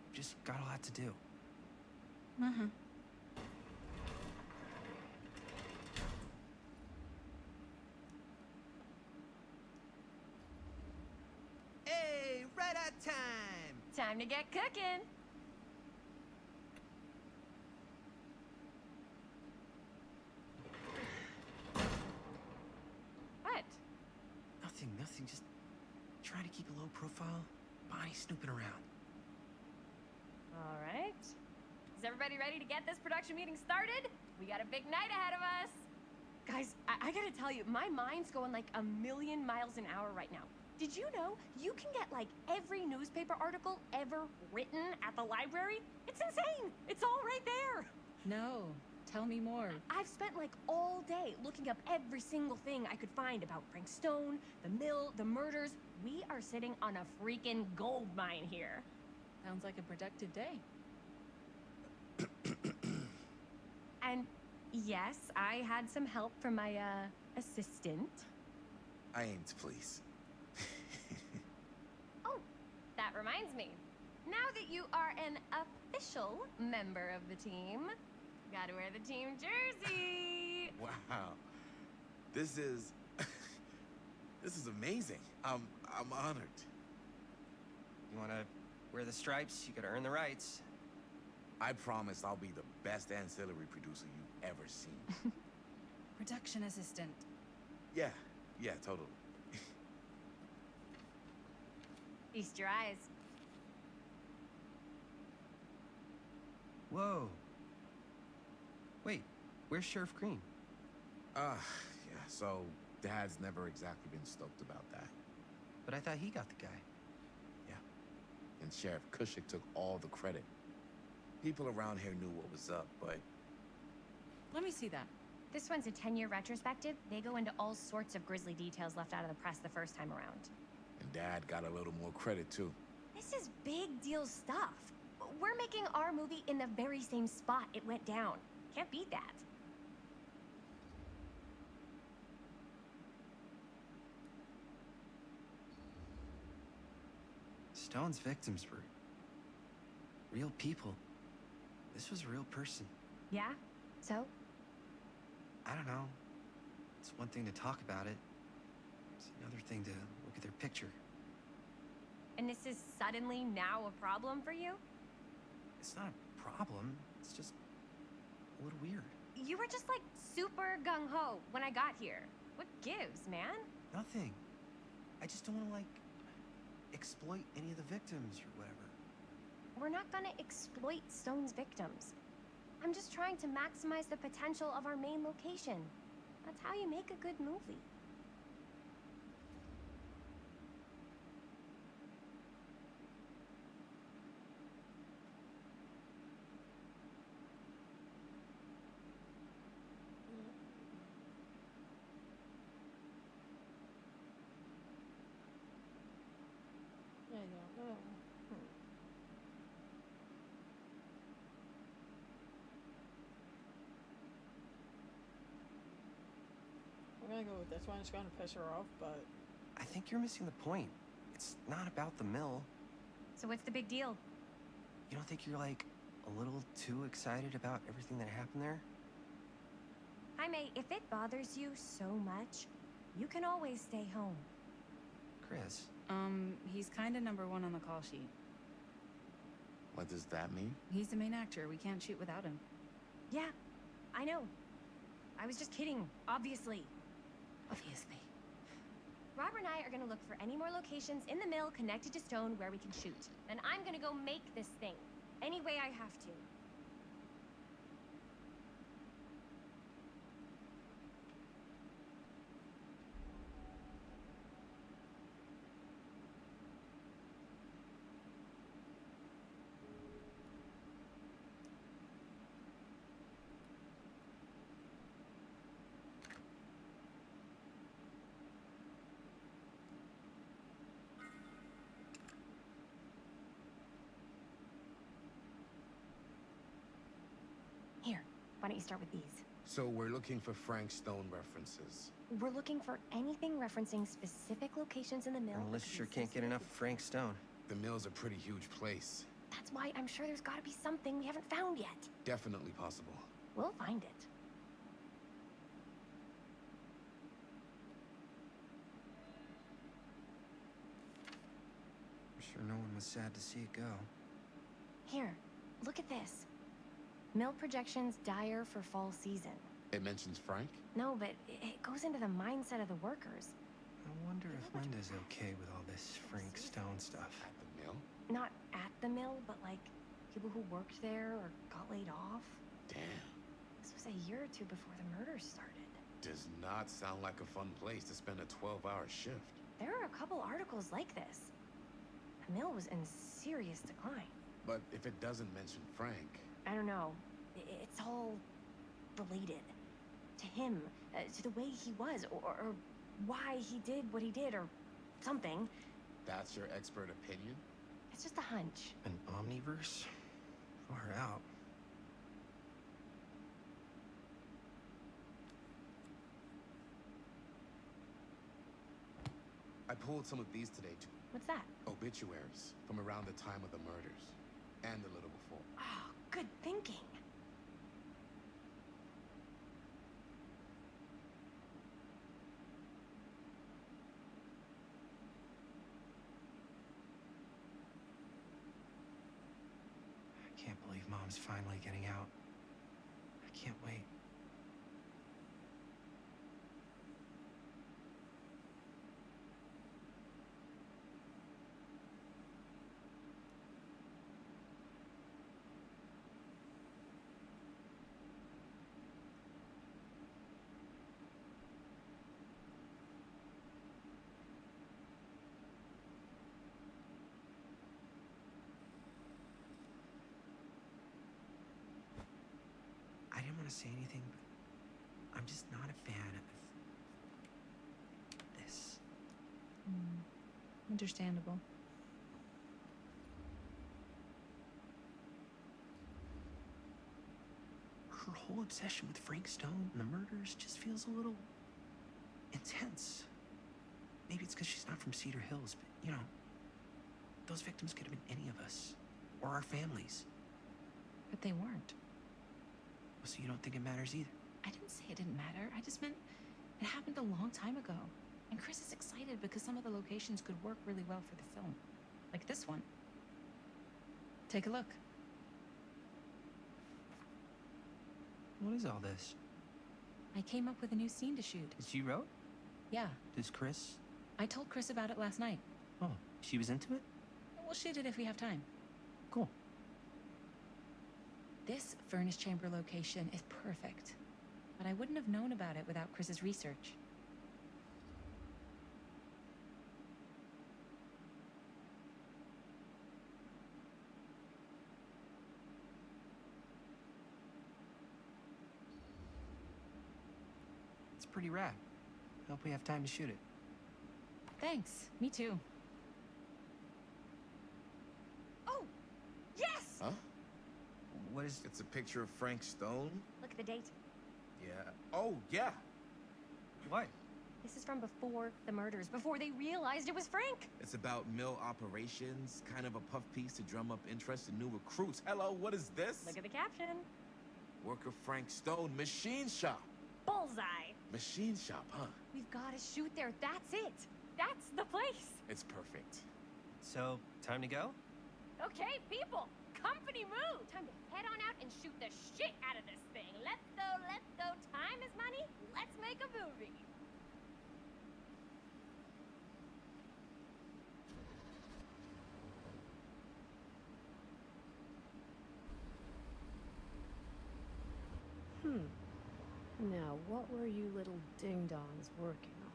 I've just got a lot to do. Uh-huh. Hey, right on time! Time to get cooking. What? Nothing. Just trying to keep a low profile. Bonnie snooping around. All right. Is everybody ready to get this production meeting started? We got a big night ahead of us. Guys, I gotta tell you, my mind's going like a million miles an hour right now. Did you know you can get like every newspaper article ever written at the library? It's insane. It's all right there. No, tell me more. I've spent like all day looking up every single thing I could find about Frank Stone, the mill, the murders. We are sitting on a freaking gold mine here. Sounds like a productive day. And yes, I had some help from my assistant. I aim to please. Oh, that reminds me. Now that you are an official member of the team, gotta wear the team jersey. Wow. This is amazing. I'm honored. You wanna wear the stripes? You gotta earn the rights. I promise I'll be the best ancillary producer you've ever seen. Production assistant. Yeah, totally. Feast your eyes. Whoa. Wait, where's Sheriff Green? Yeah, so Dad's never exactly been stoked about that. But I thought he got the guy. Yeah. And Sheriff Cushik took all the credit. People around here knew what was up, but... Let me see that. This one's a 10-year retrospective. They go into all sorts of grisly details left out of the press the first time around. And Dad got a little more credit, too. This is big deal stuff. We're making our movie in the very same spot it went down. Can't beat that. Stone's victims were real people. This was a real person. Yeah? So? I don't know. It's one thing to talk about it. It's another thing to look at their picture. And this is suddenly now a problem for you? It's not a problem. It's just a little weird. You were just like super gung-ho when I got here. What gives, man? Nothing. I just don't want to, like, exploit any of the victims or whatever. We're not gonna exploit Stone's victims. I'm just trying to maximize the potential of our main location. That's how you make a good movie. I don't know. I'm gonna go with this one. It's gonna piss her off, but I think you're missing the point. It's not about the mill. So what's the big deal? You don't think you're, like, a little too excited about everything that happened there? Jaime, if it bothers you so much, you can always stay home. Chris. He's kinda number one on the call sheet. What does that mean? He's the main actor. We can't shoot without him. Yeah, I know. I was just kidding, obviously. Obviously. Robert and I are gonna look for any more locations in the mill connected to Stone where we can shoot. And I'm gonna go make this thing. Any way I have to. Why don't you start with these? So we're looking for Frank Stone references. We're looking for anything referencing specific locations in the mill. And Melissa sure can't get enough of Frank Stone. The mill's a pretty huge place. That's why I'm sure there's gotta be something we haven't found yet. Definitely possible. We'll find it. I'm sure no one was sad to see it go. Here, look at this. Mill projections dire for fall season. It mentions Frank? No, but it goes into the mindset of the workers. I wonder if Linda's okay with all this Frank Stone stuff. At the mill? Not at the mill, but like people who worked there or got laid off. Damn. This was a year or two before the murders started. Does not sound like a fun place to spend a 12-hour shift. There are a couple articles like this. The mill was in serious decline. But if it doesn't mention Frank... I don't know. It's all related. To him, to the way he was, or why he did what he did, or something. That's your expert opinion? It's just a hunch. An omniverse? Far out. I pulled some of these today, too. What's that? Obituaries from around the time of the murders. And a little before. Oh, good thinking. I can't believe Mom's finally getting out. I can't wait. I didn't want to say anything, but I'm just not a fan of this. Understandable. Her whole obsession with Frank Stone and the murders just feels a little intense. Maybe it's because she's not from Cedar Hills, but you know, those victims could have been any of us, or our families. But they weren't. So you don't think it matters either? I didn't say it didn't matter. I just meant it happened a long time ago. And Chris is excited because some of the locations could work really well for the film. Like this one. Take a look. What is all this? I came up with a new scene to shoot. That you wrote? Yeah. Does Chris? I told Chris about it last night. Oh, she was into it? We'll shoot it if we have time. Cool. This furnace chamber location is perfect. But I wouldn't have known about it without Chris's research. It's pretty rad. Hope we have time to shoot it. Thanks. Me too. Oh! Yes! Huh? What is... It's a picture of Frank Stone? Look at the date. Yeah. Oh, yeah. What? This is from before the murders, before they realized it was Frank. It's about mill operations, kind of a puff piece to drum up interest in new recruits. Hello, what is this? Look at the caption. Worker Frank Stone, machine shop. Bullseye. Machine shop, huh? We've got to shoot there. That's it. That's the place. It's perfect. So, time to go? Okay, people. Company move. Time to head on out and shoot the shit out of this thing. Let's go, let's go. Time is money. Let's make a movie. Now, what were you little ding-dongs working on?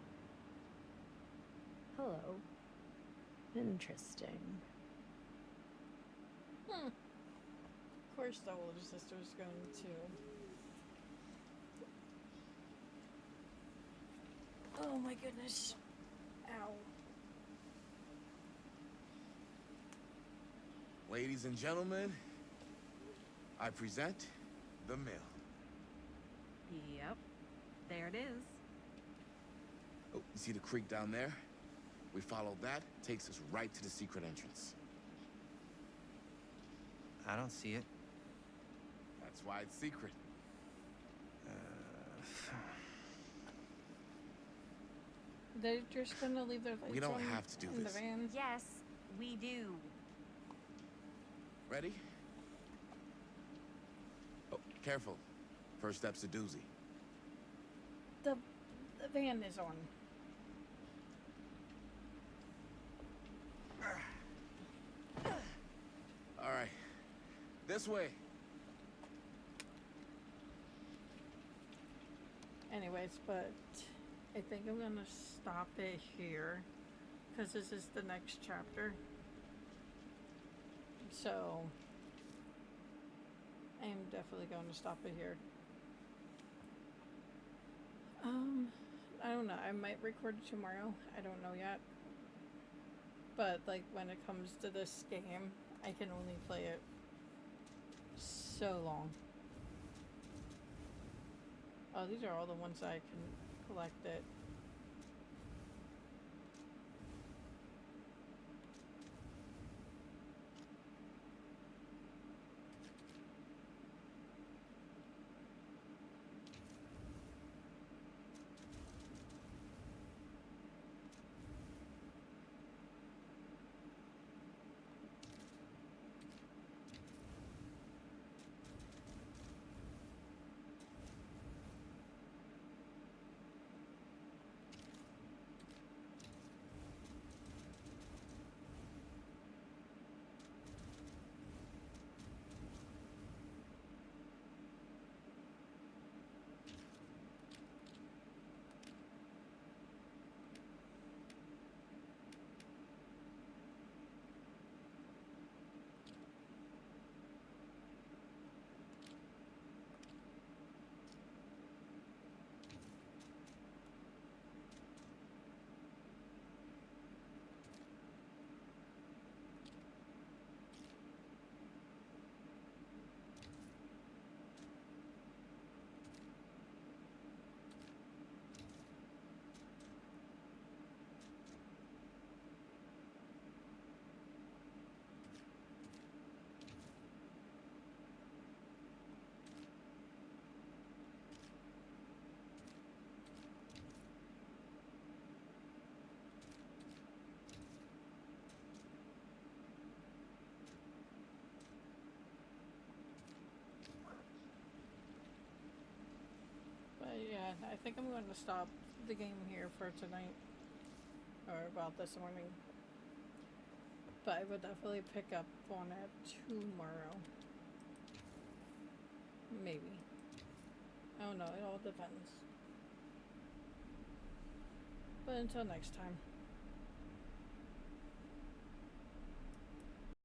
Hello. Interesting. Of course the older sister's going to. Oh my goodness. Ow. Ladies and gentlemen, I present the mill. Yep. There it is. Oh, you see the creek down there? We follow that, takes us right to the secret entrance. I don't see it. That's why it's secret. They're just gonna leave their lights We don't on have to do in this. the van. Yes, we do. Ready? Oh, careful. First step's a doozy. The van is on. All right. This way. Anyways, but I think I'm gonna stop it here because this is the next chapter. So I am definitely going to stop it here. I don't know. I might record it tomorrow. I don't know yet. But like when it comes to this game, I can only play it so long. Oh, these are all the ones I can collect it. But yeah, I think I'm going to stop the game here for tonight. Or about this morning. But I would definitely pick up on it tomorrow. Maybe. I don't know, it all depends. But until next time.